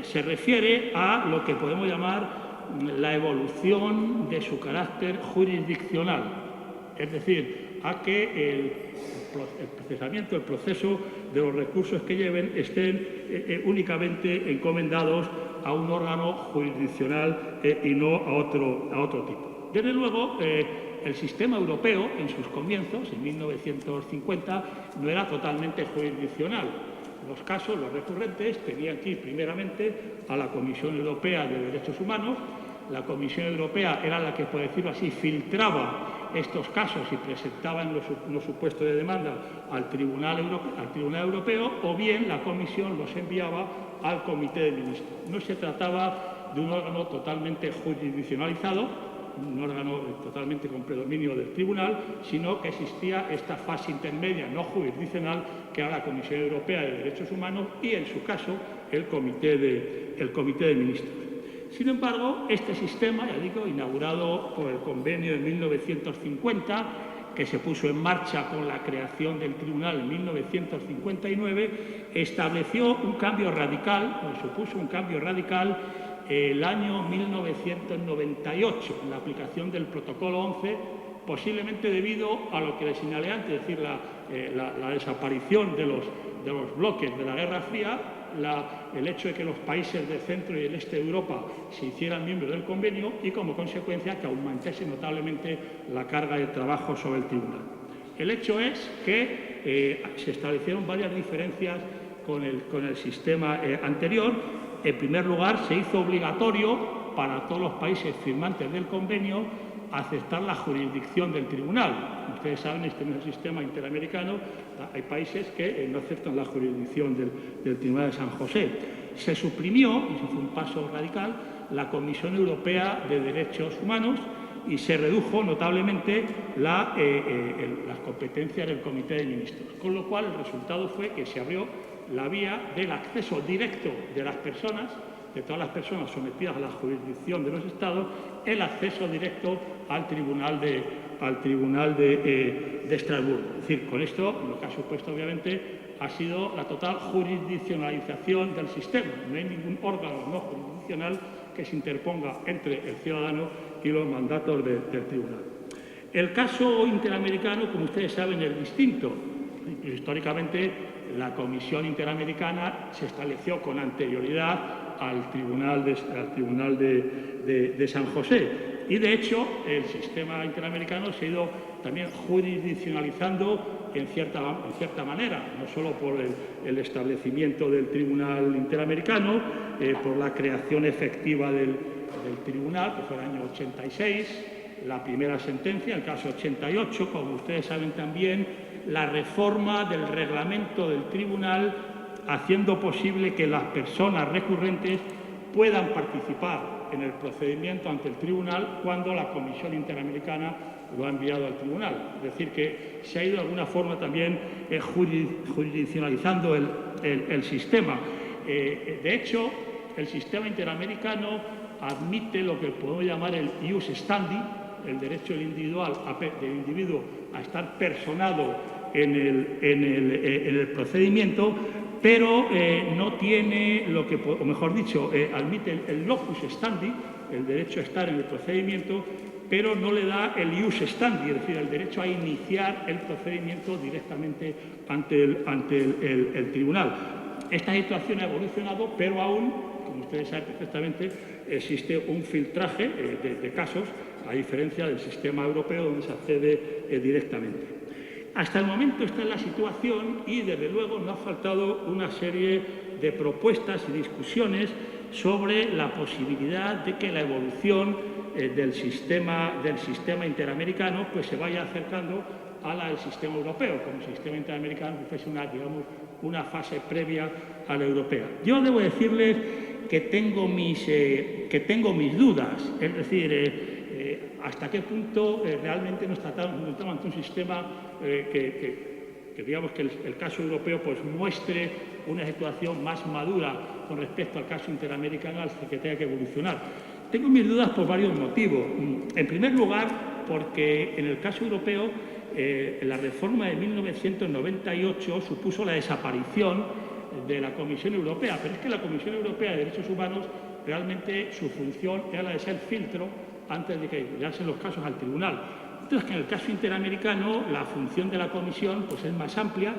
[SPEAKER 2] se refiere a lo que podemos llamar la evolución de su carácter jurisdiccional, es decir, a que el procesamiento, el proceso de los recursos que lleven estén únicamente encomendados a un órgano jurisdiccional y no a otro tipo. Desde luego, el sistema europeo, en sus comienzos, en 1950, no era totalmente jurisdiccional. Los casos, los recurrentes, tenían que ir primeramente a la Comisión Europea de Derechos Humanos. La Comisión Europea era la que, por decirlo así, filtraba estos casos y presentaban los supuestos de demanda al Tribunal Europeo, o bien la Comisión los enviaba al Comité de Ministros. No se trataba de un órgano totalmente jurisdiccionalizado, un órgano totalmente con predominio del tribunal, sino que existía esta fase intermedia no jurisdiccional que era la Comisión Europea de Derechos Humanos y, en su caso, el Comité de Ministros. Sin embargo, este sistema, ya digo, inaugurado por el convenio de 1950, que se puso en marcha con la creación del tribunal en 1959, estableció un cambio radical, supuso un cambio radical el año 1998, la aplicación del Protocolo 11, posiblemente debido a lo que les señalé antes, es decir, la desaparición de los bloques de la Guerra Fría, el hecho de que los países del centro y del este de Europa se hicieran miembros del convenio y, como consecuencia, que aumentase notablemente la carga de trabajo sobre el tribunal. El hecho es que se establecieron varias diferencias con el sistema anterior. En primer lugar, se hizo obligatorio para todos los países firmantes del convenio aceptar la jurisdicción del tribunal. Ustedes saben, este no es el sistema interamericano, hay países que no aceptan la jurisdicción del Tribunal de San José. Se suprimió, y eso fue un paso radical, la Comisión Europea de Derechos Humanos y se redujo notablemente las competencias del Comité de Ministros, con lo cual el resultado fue que se abrió la vía del acceso directo de las personas, de todas las personas sometidas a la jurisdicción de los Estados, el acceso directo al Tribunal de Estrasburgo. Es decir, con esto lo que ha supuesto, obviamente, ha sido la total jurisdiccionalización del sistema. No hay ningún órgano no jurisdiccional que se interponga entre el ciudadano y los mandatos del tribunal. El caso interamericano, como ustedes saben, es distinto. Históricamente, la Comisión Interamericana se estableció con anterioridad al Tribunal de San José. Y, de hecho, el sistema interamericano se ha ido también jurisdiccionalizando en cierta manera, no solo por el establecimiento del Tribunal Interamericano, por la creación efectiva del Tribunal, que fue el año 86, la primera sentencia, el caso 88, como ustedes saben también, la reforma del reglamento del Tribunal, haciendo posible que las personas recurrentes puedan participar en el procedimiento ante el Tribunal cuando la Comisión Interamericana lo ha enviado al Tribunal. Es decir, que se ha ido de alguna forma también jurisdiccionalizando el sistema. De hecho, el sistema interamericano admite lo que podemos llamar el ius standi, el derecho del individuo a estar personado en el procedimiento, pero no tiene o mejor dicho, admite el locus standi, el derecho a estar en el procedimiento, pero no le da el ius standi, es decir, el derecho a iniciar el procedimiento directamente ante el tribunal. Esta situación ha evolucionado, pero aún, como ustedes saben perfectamente, existe un filtraje de casos, a diferencia del sistema europeo donde se accede directamente. Hasta el momento esta es la situación y, desde luego, no ha faltado una serie de propuestas y discusiones sobre la posibilidad de que la evolución del sistema interamericano pues, se vaya acercando a la del sistema europeo, como el sistema interamericano fuese una fase previa a la europea. Yo debo decirles que tengo mis dudas, es decir, hasta qué punto realmente nos tratamos ante un sistema que digamos que el caso europeo pues muestre una situación más madura con respecto al caso interamericano al que tenga que evolucionar. Tengo mis dudas por varios motivos. En primer lugar, porque en el caso europeo la reforma de 1998 supuso la desaparición de la Comisión Europea, pero es que la Comisión Europea de Derechos Humanos realmente su función era la de ser filtro antes de que llegasen los casos al tribunal. Entonces, que en el caso interamericano la función de la comisión pues, es más amplia,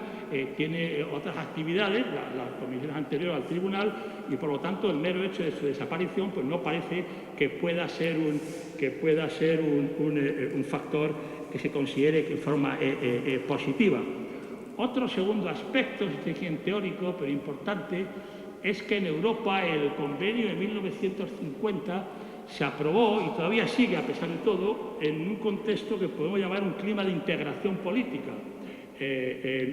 [SPEAKER 2] tiene otras actividades, la comisión es anterior al tribunal y, por lo tanto, el mero hecho de su desaparición pues, no parece que pueda ser un factor que se considere de forma positiva. Otro segundo aspecto, teórico, pero importante, es que en Europa el convenio de 1950 se aprobó y todavía sigue, a pesar de todo, en un contexto que podemos llamar un clima de integración política. El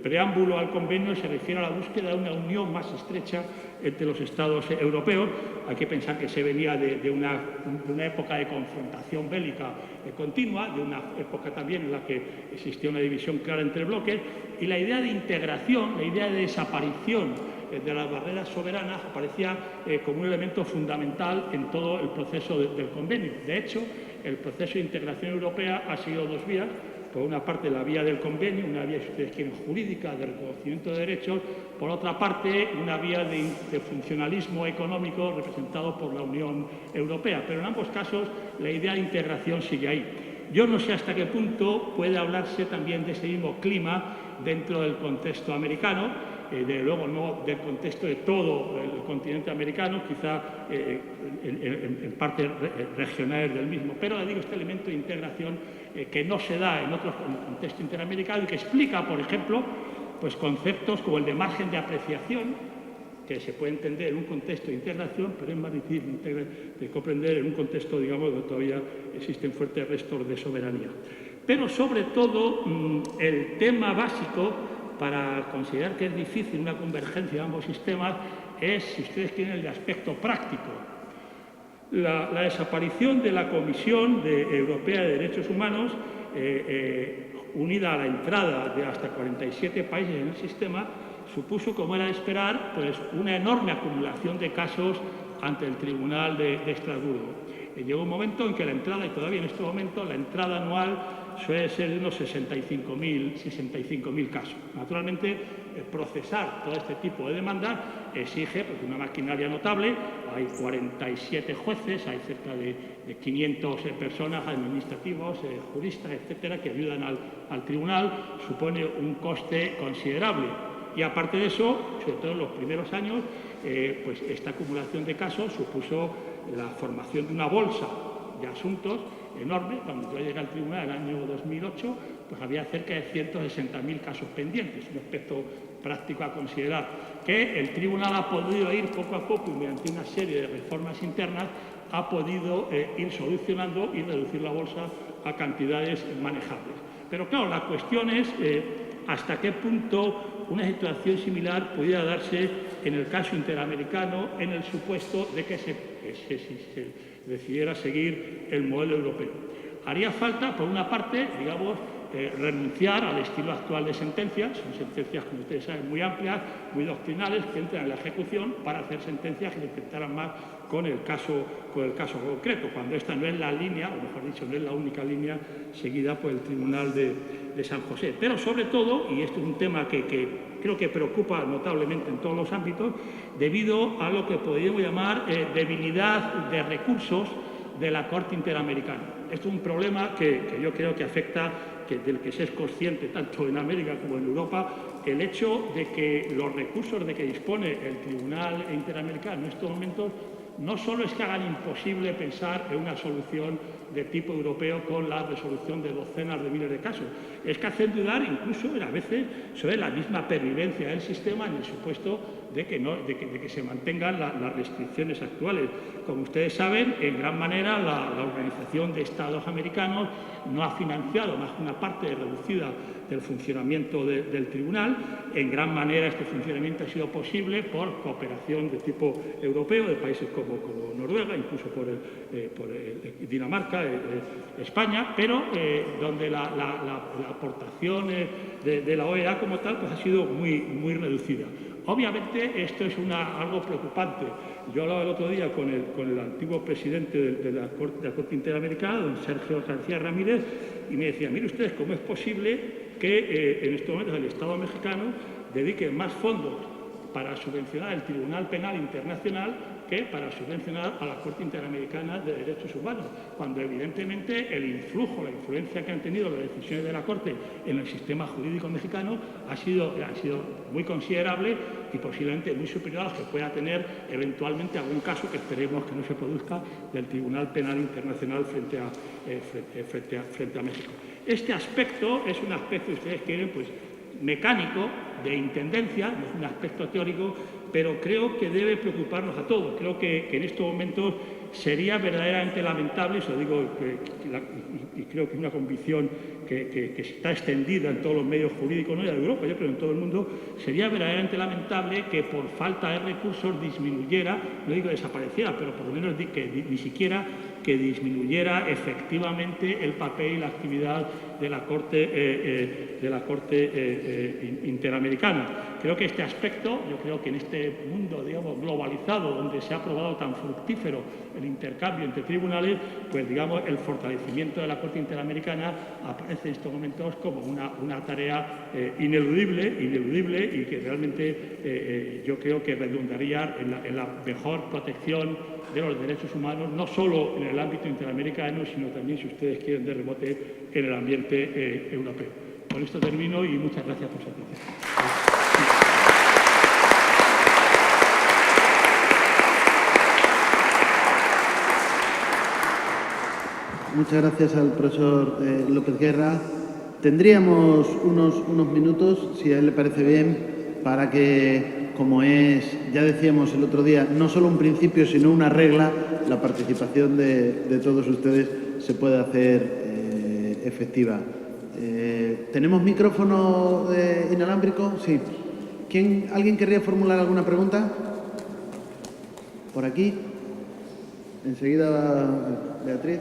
[SPEAKER 2] preámbulo al convenio se refiere a la búsqueda de una unión más estrecha entre los Estados europeos. Hay que pensar que se venía de una época de confrontación bélica continua, de una época también en la que existía una división clara entre bloques, y la idea de integración, la idea de desaparición de las barreras soberanas aparecía como un elemento fundamental en todo el proceso del convenio. De hecho, el proceso de integración europea ha seguido dos vías. Por una parte, la vía del convenio, una vía, si ustedes quieren, jurídica, de reconocimiento de derechos. Por otra parte, una vía de funcionalismo económico representado por la Unión Europea. Pero en ambos casos, la idea de integración sigue ahí. Yo no sé hasta qué punto puede hablarse también de ese mismo clima dentro del contexto americano. Desde luego no del contexto de todo el continente americano, quizá en partes regionales del mismo, pero le digo este elemento de integración que no se da en otros contextos interamericanos y que explica, por ejemplo, pues conceptos como el de margen de apreciación, que se puede entender en un contexto de integración, pero es más difícil de comprender en un contexto, digamos, donde todavía existen fuertes restos de soberanía. Pero sobre todo el tema básico para considerar que es difícil una convergencia de ambos sistemas es, si ustedes quieren, el de aspecto práctico. La desaparición de la Comisión Europea de Derechos Humanos, unida a la entrada de hasta 47 países en el sistema, supuso, como era de esperar, pues una enorme acumulación de casos ante el Tribunal de Estrasburgo. Llegó un momento en que la entrada, y todavía en este momento, la entrada anual suele ser de unos 65.000 casos. Naturalmente, procesar todo este tipo de demandas exige pues, una maquinaria notable. Hay 47 jueces, hay cerca de 500 personas, administrativos, juristas, etcétera, que ayudan al tribunal. Supone un coste considerable. Y aparte de eso, sobre todo en los primeros años, pues esta acumulación de casos supuso la formación de una bolsa de asuntos enorme. Cuando yo llegué al tribunal en el año 2008, pues había cerca de 160.000 casos pendientes, un aspecto práctico a considerar, que el tribunal ha podido ir poco a poco y mediante una serie de reformas internas ha podido ir solucionando y reducir la bolsa a cantidades manejables. Pero claro, la cuestión es hasta qué punto una situación similar pudiera darse en el caso interamericano en el supuesto de que se decidiera seguir el modelo europeo. Haría falta, por una parte, digamos, renunciar al estilo actual de sentencias. Son sentencias, como ustedes saben, muy amplias, muy doctrinales, que entran en la ejecución para hacer sentencias que intentaran más con el caso concreto, cuando esta no es la línea, o mejor dicho, no es la única línea seguida por el Tribunal de San José. Pero sobre todo, y esto es un tema que creo que preocupa notablemente en todos los ámbitos, debido a lo que podríamos llamar debilidad de recursos de la Corte Interamericana. Esto es un problema que yo creo que afecta, del que se es consciente tanto en América como en Europa, el hecho de que los recursos de que dispone el Tribunal Interamericano en estos momentos no solo es que hagan imposible pensar en una solución de tipo europeo con la resolución de docenas de miles de casos, es que hacen dudar incluso a veces sobre la misma pervivencia del sistema en el supuesto de que se mantengan las restricciones actuales. Como ustedes saben, en gran manera la Organización de Estados Americanos no ha financiado más que una parte reducida del funcionamiento del tribunal. En gran manera este funcionamiento ha sido posible por cooperación de tipo europeo, de países como Noruega, incluso por Dinamarca, España, pero donde la aportación de la OEA como tal pues ha sido muy reducida. Obviamente esto es algo preocupante. Yo hablaba el otro día con el antiguo presidente de la Corte Interamericana, don Sergio García Ramírez, y me decía, mire ustedes, ¿cómo es posible que en estos momentos el Estado mexicano dedique más fondos para subvencionar el Tribunal Penal Internacional que para subvencionar a la Corte Interamericana de Derechos Humanos, cuando evidentemente el influjo, la influencia que han tenido las decisiones de la Corte en el sistema jurídico mexicano ha sido muy considerable y posiblemente muy superior a lo que pueda tener eventualmente algún caso que esperemos que no se produzca del Tribunal Penal Internacional frente a México. Este aspecto es un aspecto, si ustedes quieren, pues mecánico, de intendencia, no es un aspecto teórico, pero creo que debe preocuparnos a todos. Creo que en estos momentos sería verdaderamente lamentable, eso digo, y creo que es una convicción que está extendida en todos los medios jurídicos, no ya de Europa, yo creo en todo el mundo, sería verdaderamente lamentable que por falta de recursos disminuyera, no digo desapareciera, pero por lo menos que ni siquiera que disminuyera efectivamente el papel y la actividad de la Corte Interamericana. Creo que este aspecto, yo creo que en este mundo, digamos, globalizado, donde se ha probado tan fructífero el intercambio entre tribunales, pues, digamos, el fortalecimiento de la Corte Interamericana aparece en estos momentos como una tarea ineludible y que realmente yo creo que redundaría en la mejor protección de los derechos humanos, no solo en el ámbito interamericano, sino también, si ustedes quieren, de rebote, en el ambiente europeo. Con esto termino y muchas gracias por su atención.
[SPEAKER 1] Muchas gracias al profesor López Guerra. Tendríamos unos minutos, si a él le parece bien, para que, como es, ya decíamos el otro día, no solo un principio, sino una regla, la participación de todos ustedes se pueda hacer efectiva. ¿Tenemos micrófono inalámbrico? Sí. ¿Alguien querría formular alguna pregunta? Por aquí. Enseguida, Beatriz.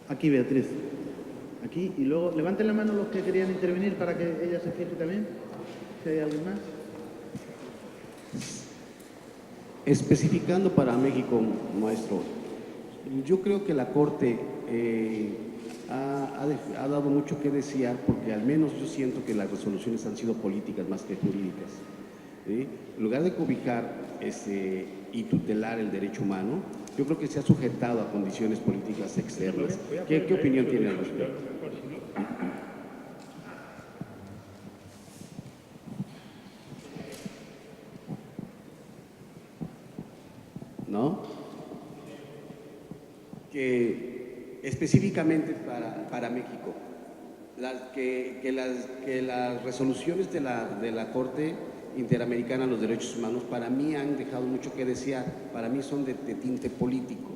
[SPEAKER 1] Aquí, Beatriz. Aquí. Y luego, levanten la mano los que querían intervenir para que ella se fije también. Si hay alguien más.
[SPEAKER 3] Especificando para México, maestro, yo creo que la Corte ha dado mucho que desear, porque al menos yo siento que las resoluciones han sido políticas más que jurídicas, ¿sí? En lugar de cobijar y tutelar el derecho humano, yo creo que se ha sujetado a condiciones políticas externas. ¿Qué opinión tiene al respecto? ¿No? Que específicamente para México, que las resoluciones de la Corte Interamericana de los Derechos Humanos para mí han dejado mucho que desear, para mí son de tinte político,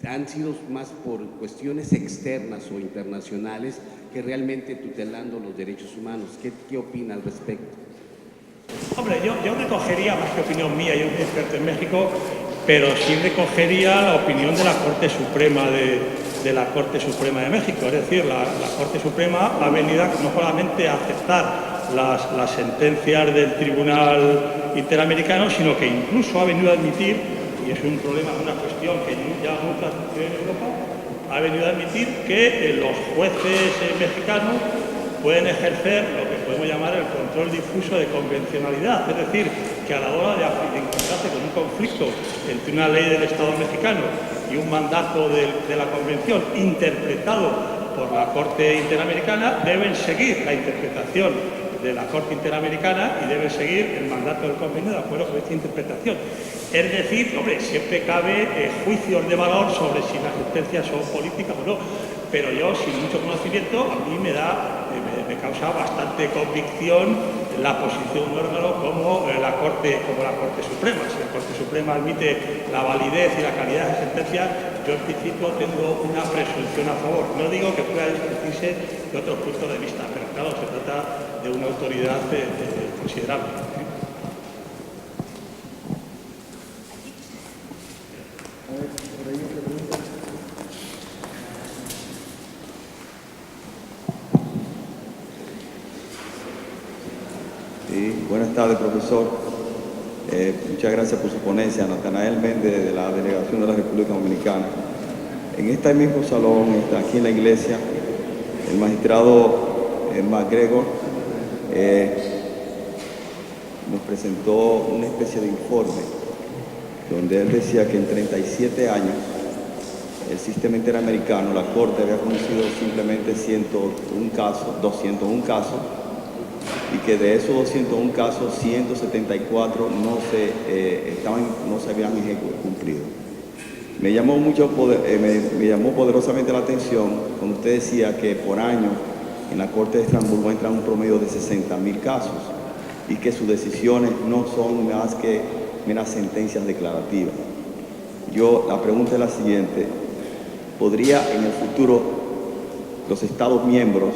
[SPEAKER 3] han sido más por cuestiones externas o internacionales que realmente tutelando los derechos humanos. ¿Qué opina al respecto?
[SPEAKER 2] Hombre, yo recogería, más que opinión mía, yo soy experto en México, pero sí recogería la opinión de la Corte Suprema de la Corte Suprema de México. Es decir, la Corte Suprema ha venido no solamente a aceptar las sentencias del Tribunal Interamericano, sino que incluso ha venido a admitir, y es un problema, una cuestión que ya muchas en Europa, ha venido a admitir que los jueces mexicanos pueden ejercer lo que podemos llamar el control difuso de convencionalidad, es decir, que a la hora de encontrarse con un conflicto entre una ley del Estado mexicano y un mandato de la Convención interpretado por la Corte Interamericana, deben seguir la interpretación de la Corte Interamericana y deben seguir el mandato del convenio de acuerdo con esta interpretación. Es decir, hombre, siempre cabe juicios de valor sobre si las sentencias son políticas o no, pero yo, sin mucho conocimiento, a mí me causa bastante convicción la posición de un órgano como la Corte Suprema. Si la Corte Suprema admite la validez y la calidad de sentencias, yo en principio tengo una presunción a favor. No digo que pueda discutirse de otros puntos de vista, pero claro, se trata de una autoridad considerable.
[SPEAKER 4] Buenas tardes, profesor. Muchas gracias por su ponencia. Natanael Méndez, de la Delegación de la República Dominicana. En este mismo salón, aquí en la iglesia, el magistrado McGregor nos presentó una especie de informe donde él decía que en 37 años el sistema interamericano, la Corte había conocido simplemente 201 casos y que de esos 201 casos, 174 no se habían cumplido. Me llamó poderosamente la atención cuando usted decía que por año en la Corte de Estrasburgo entran un promedio de 60.000 casos y que sus decisiones no son más que meras sentencias declarativas. La pregunta es la siguiente: ¿podría en el futuro los Estados miembros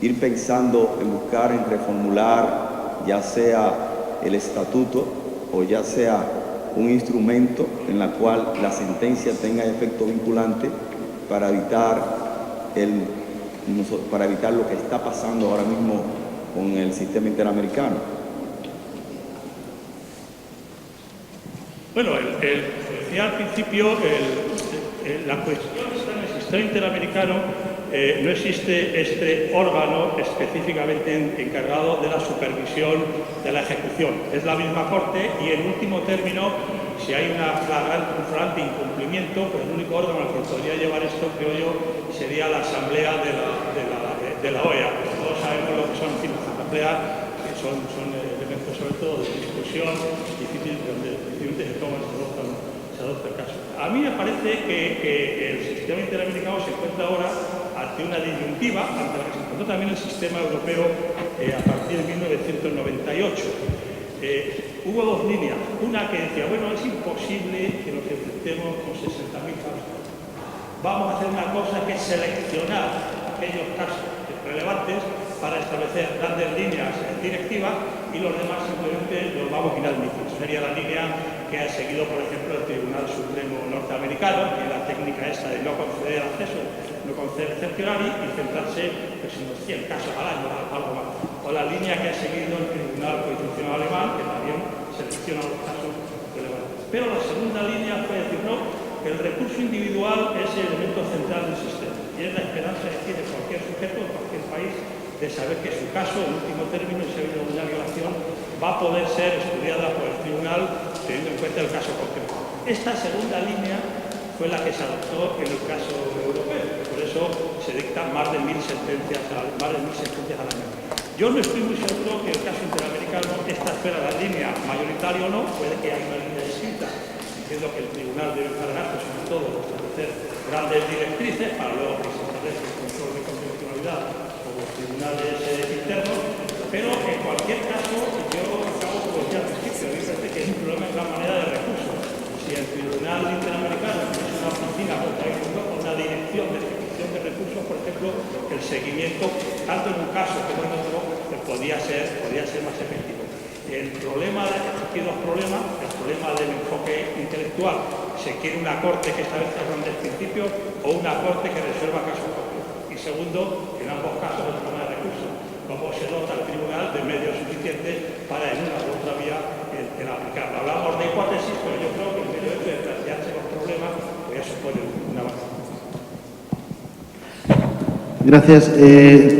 [SPEAKER 4] ir pensando en buscar, en reformular ya sea el estatuto o ya sea un instrumento en la cual la sentencia tenga efecto vinculante para evitar lo que está pasando ahora mismo con el sistema interamericano?
[SPEAKER 2] Bueno, decía al principio, la cuestión está en el sistema interamericano. No existe este órgano específicamente encargado de la supervisión de la ejecución. Es la misma Corte y, en último término, si hay un flagrante incumplimiento, pues el único órgano al que podría llevar esto, creo yo, sería la Asamblea de la OEA. Todos sabemos lo que son las asambleas, que son elementos sobre todo de discusión difícil, donde difícilmente se adopta el caso. A mí me parece que el sistema interamericano se encuentra ahora ante una disyuntiva, ante la que se encontró también el sistema europeo a partir de 1998. Hubo dos líneas. Una que decía, bueno, es imposible que nos enfrentemos con 60.000 casos. Vamos a hacer una cosa que es seleccionar aquellos casos relevantes para establecer grandes líneas directivas y los demás simplemente los vamos a inadmitir. Sería la línea que ha seguido, por ejemplo, el Tribunal Supremo norteamericano, que es la técnica esta de no conceder acceso, no conceder certiorari y centrarse pues, en los 100 casos al año, algo más. O la línea que ha seguido el Tribunal Constitucional alemán, que también selecciona los casos relevantes. Pero la segunda línea fue decir, no, que el recurso individual es el elemento central del sistema y es la esperanza que tiene cualquier sujeto en cualquier país de saber que su caso, en último término, y si ha habido una violación, va a poder ser estudiada por el tribunal teniendo en cuenta el caso concreto. Esta segunda línea fue la que se adoptó en el caso europeo. Por eso se dictan más de 1.000 sentencias al año. Yo no estoy muy seguro que el caso interamericano esta fuera la línea mayoritaria o no. Puede que haya una línea distinta diciendo que el tribunal debe encargarse sobre todo de establecer grandes directrices para luego que se establezca el control de constitucionalidad o los tribunales internos, pero en cualquier caso yo acabo como decía al principio, a mí me parece que es un problema en gran manera de recursos. Si el tribunal interamericano es una oficina con una dirección de ejecución de recursos, por ejemplo, el seguimiento, tanto en un caso como en otro, podía ser más efectivo. El problema, aquí hay dos problemas, el problema del enfoque intelectual, se quiere una corte que establezca grandes principios o una corte que resuelva casos concretos. Y segundo, en ambos casos el problema de recursos, cómo se dota al tribunal de medios suficientes para en una u otra vía el aplicarlo. Hablamos de hipótesis, pero yo creo que el medio de plantearse los problemas pues ya supone un avance.
[SPEAKER 1] Gracias.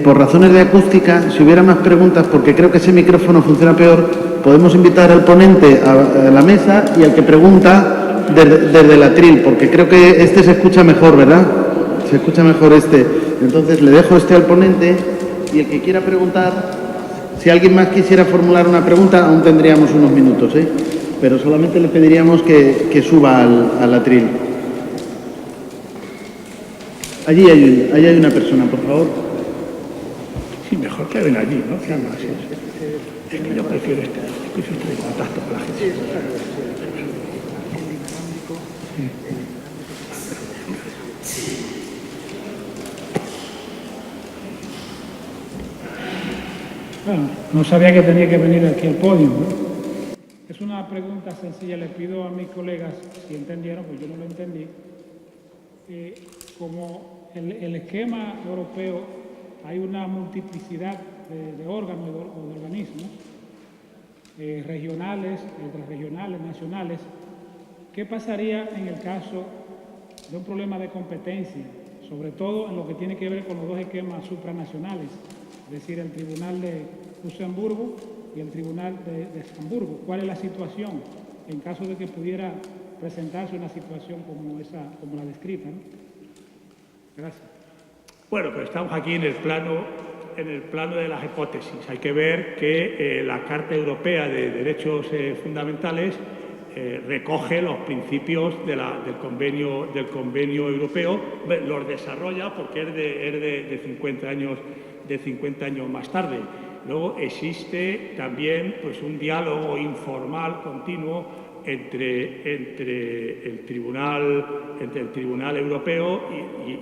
[SPEAKER 1] Por razones de acústica, si hubiera más preguntas, porque creo que ese micrófono funciona peor, podemos invitar al ponente a la mesa y al que pregunta desde el atril, porque creo que este se escucha mejor, ¿verdad? Se escucha mejor este. Entonces le dejo este al ponente y el que quiera preguntar, si alguien más quisiera formular una pregunta, aún tendríamos unos minutos, ¿eh? Pero solamente le pediríamos que suba al atril. Allí hay una persona, por favor.
[SPEAKER 2] Sí, mejor que ven allí, ¿no? Que así es que yo prefiero estar en contacto con la gente.
[SPEAKER 5] Bueno, no sabía que tenía que venir aquí al podio, ¿no? Es una pregunta sencilla, le pido a mis colegas si entendieron, pues yo no lo entendí. Como el esquema europeo hay una multiplicidad de órganos o de organismos regionales, transregionales, nacionales. ¿Qué pasaría en el caso de un problema de competencia, sobre todo en lo que tiene que ver con los dos esquemas supranacionales, es decir, el Tribunal de Luxemburgo y el Tribunal de Hamburgo? ¿Cuál es la situación en caso de que pudiera presentarse una situación como la descrita, ¿no? Gracias.
[SPEAKER 2] Bueno, pues estamos aquí en el plano en el plano de las hipótesis. Hay que ver que la Carta Europea de Derechos Fundamentales recoge los principios del convenio europeo, los desarrolla porque es de 50 años más tarde. Luego existe también pues, un diálogo informal continuo entre el Tribunal Europeo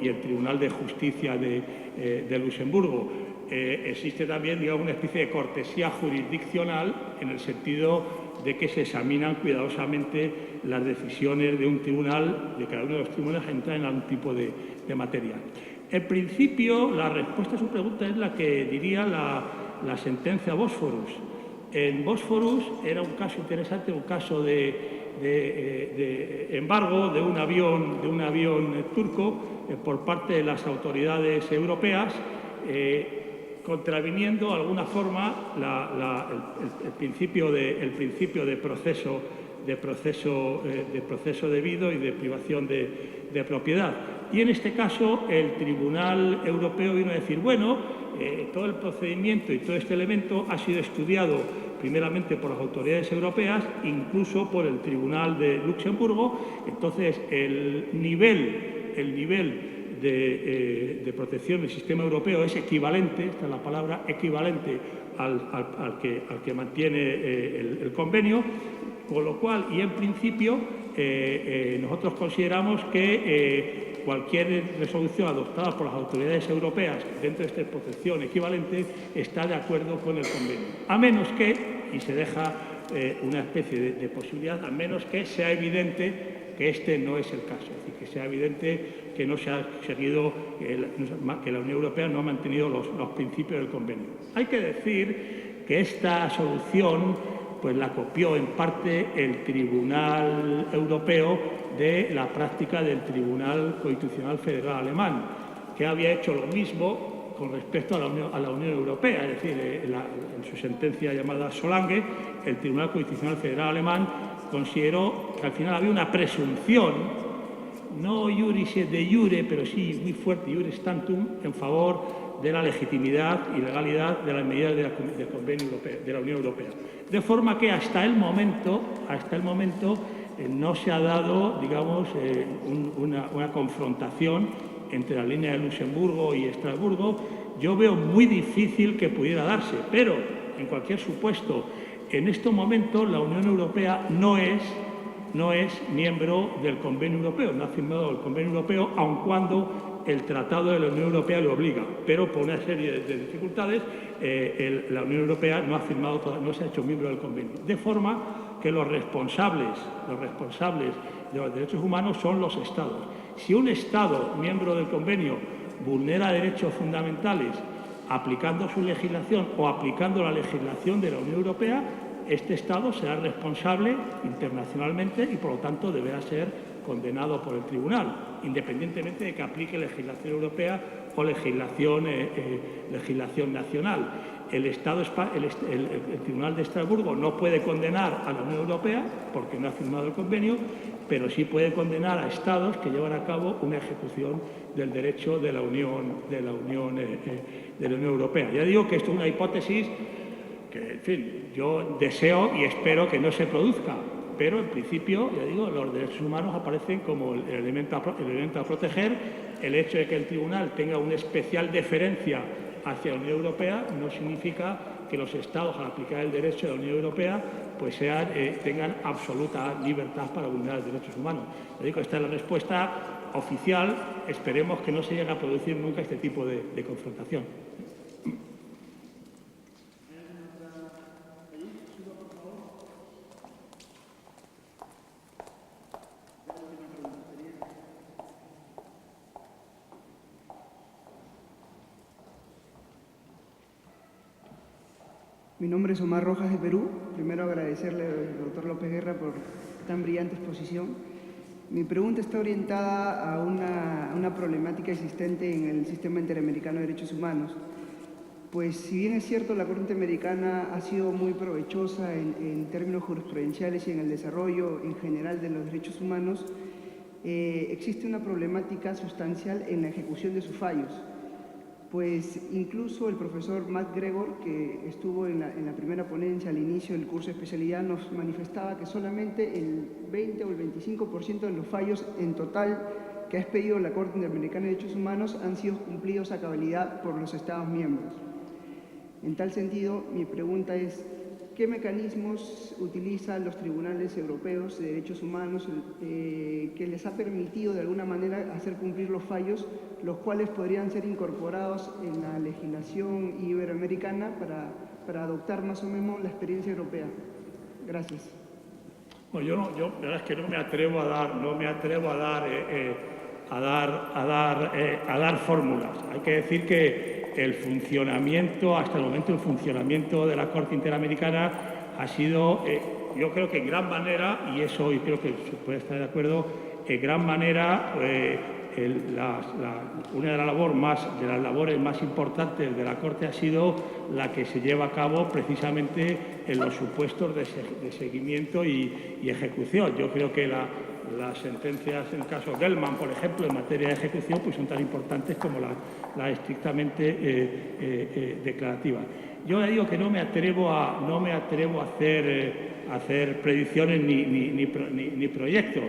[SPEAKER 2] y el Tribunal de Justicia de Luxemburgo. Existe también, digamos, una especie de cortesía jurisdiccional en el sentido de que se examinan cuidadosamente las decisiones de un tribunal, de cada uno de los tribunales, a entrar en algún tipo de materia. En principio, la respuesta a su pregunta es la que diría la sentencia Bosphorus. En Bosphorus era un caso interesante, un caso de embargo de un avión turco por parte de las autoridades europeas, contraviniendo de alguna forma el principio de proceso debido y de privación de propiedad. Y en este caso el Tribunal Europeo vino a decir, bueno, todo el procedimiento y todo este elemento ha sido estudiado primeramente por las autoridades europeas, incluso por el Tribunal de Luxemburgo. Entonces el nivel de protección del sistema europeo es equivalente, esta es la palabra, equivalente al que mantiene el convenio, con lo cual, y en principio, nosotros consideramos que cualquier resolución adoptada por las autoridades europeas dentro de esta protección equivalente está de acuerdo con el convenio, a menos que, y se deja una especie de posibilidad, a menos que sea evidente que este no es el caso, es decir, que sea evidente que no se ha seguido, que la Unión Europea no ha mantenido los principios del convenio. Hay que decir que esta solución pues la copió en parte el Tribunal Europeo de la práctica del Tribunal Constitucional Federal Alemán, que había hecho lo mismo con respecto a la Unión Europea, es decir, en su sentencia llamada Solange, el Tribunal Constitucional Federal Alemán consideró que al final había una presunción, no iuris de iure, pero sí muy fuerte, iuris tantum, en favor de la legitimidad y legalidad de las medidas del convenio europeo, de la Unión Europea. De forma que hasta el momento no se ha dado, digamos, una confrontación entre la línea de Luxemburgo y Estrasburgo. Yo veo muy difícil que pudiera darse, pero en cualquier supuesto, en estos momentos la Unión Europea no es miembro del convenio europeo, no ha firmado el convenio europeo, aun cuando el Tratado de la Unión Europea lo obliga, pero por una serie de dificultades la Unión Europea no ha firmado, no se ha hecho miembro del convenio. De forma que los responsables de los derechos humanos son los Estados. Si un Estado miembro del convenio vulnera derechos fundamentales aplicando su legislación o aplicando la legislación de la Unión Europea, este Estado será responsable internacionalmente y, por lo tanto, deberá ser condenado por el Tribunal, independientemente de que aplique legislación europea o legislación nacional. El Tribunal de Estrasburgo no puede condenar a la Unión Europea porque no ha firmado el convenio, pero sí puede condenar a Estados que llevan a cabo una ejecución del derecho de la Unión Europea. Ya digo que esto es una hipótesis que, en fin, yo deseo y espero que no se produzca, pero en principio, ya digo, los derechos humanos aparecen como el elemento a proteger. El hecho de que el tribunal tenga una especial deferencia hacia la Unión Europea no significa que los Estados, al aplicar el derecho de la Unión Europea, pues tengan absoluta libertad para vulnerar derechos humanos. Ya digo, esta es la respuesta oficial. Esperemos que no se llegue a producir nunca este tipo de confrontación.
[SPEAKER 6] Mi nombre es Omar Rojas de Perú. Primero agradecerle al doctor López Guerra por tan brillante exposición. Mi pregunta está orientada a una problemática existente en el sistema interamericano de derechos humanos. Pues si bien es cierto, la Corte Interamericana ha sido muy provechosa en términos jurisprudenciales y en el desarrollo en general de los derechos humanos, existe una problemática sustancial en la ejecución de sus fallos. Pues incluso el profesor Matt Gregor, que estuvo en la primera ponencia al inicio del curso de especialidad, nos manifestaba que solamente el 20 o el 25% de los fallos en total que ha expedido la Corte Interamericana de Derechos Humanos han sido cumplidos a cabalidad por los Estados miembros. En tal sentido, mi pregunta es, ¿qué mecanismos utilizan los tribunales europeos de derechos humanos que les ha permitido de alguna manera hacer cumplir los fallos, los cuales podrían ser incorporados en la legislación iberoamericana para adoptar más o menos la experiencia europea? Gracias.
[SPEAKER 2] Bueno, yo la verdad es que no me atrevo a dar fórmulas. Hay que decir que el funcionamiento, hasta el momento el funcionamiento de la Corte Interamericana ha sido, yo creo que en gran manera, y eso y creo que se puede estar de acuerdo, en gran manera una de las labores más importantes de la Corte ha sido la que se lleva a cabo precisamente en los supuestos de seguimiento y ejecución. Yo creo que las sentencias en el caso Gelman, por ejemplo, en materia de ejecución, pues son tan importantes como la estrictamente declarativa. Yo le digo que no me atrevo a hacer predicciones ni proyectos.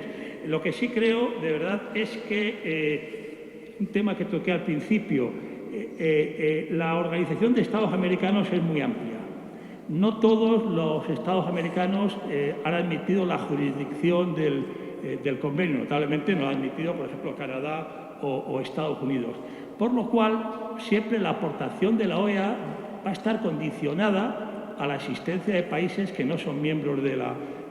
[SPEAKER 2] Lo que sí creo, de verdad, es que un tema que toqué al principio, la Organización de Estados Americanos es muy amplia. No todos los Estados americanos han admitido la jurisdicción del convenio. Notablemente no ha admitido, por ejemplo, Canadá o Estados Unidos. Por lo cual, siempre la aportación de la OEA va a estar condicionada a la existencia de países que no son miembros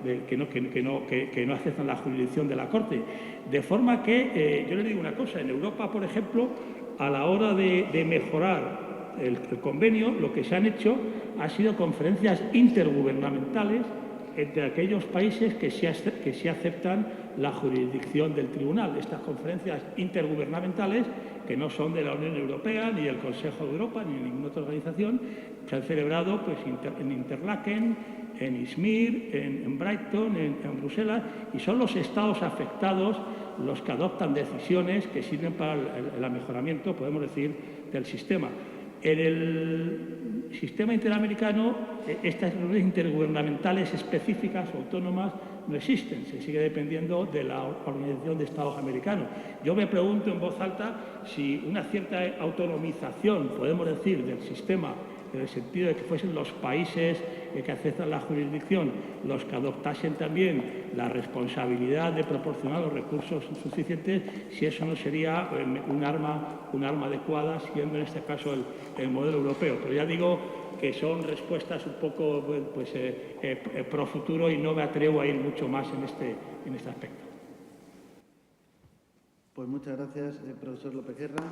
[SPEAKER 2] que no aceptan la jurisdicción de la Corte. De forma que, yo le digo una cosa, en Europa, por ejemplo, a la hora de mejorar el convenio, lo que se han hecho ha sido conferencias intergubernamentales entre aquellos países que sí aceptan la jurisdicción del tribunal. Estas conferencias intergubernamentales, que no son de la Unión Europea, ni del Consejo de Europa, ni de ninguna otra organización, se han celebrado pues, en Interlaken, en Izmir, en Brighton, en Bruselas, y son los estados afectados los que adoptan decisiones que sirven para el mejoramiento, podemos decir, del sistema. En el sistema interamericano, estas reuniones intergubernamentales específicas, autónomas, no existen, se sigue dependiendo de la Organización de Estados Americanos. Yo me pregunto en voz alta si una cierta autonomización, podemos decir, del sistema, en el sentido de que fuesen los países que aceptan la jurisdicción los que adoptasen también la responsabilidad de proporcionar los recursos suficientes, si eso no sería un arma adecuada, siendo en este caso el modelo europeo. Pero ya digo que son respuestas un poco pues, pro futuro y no me atrevo a ir mucho más en este aspecto.
[SPEAKER 1] Pues muchas gracias, profesor López Guerra.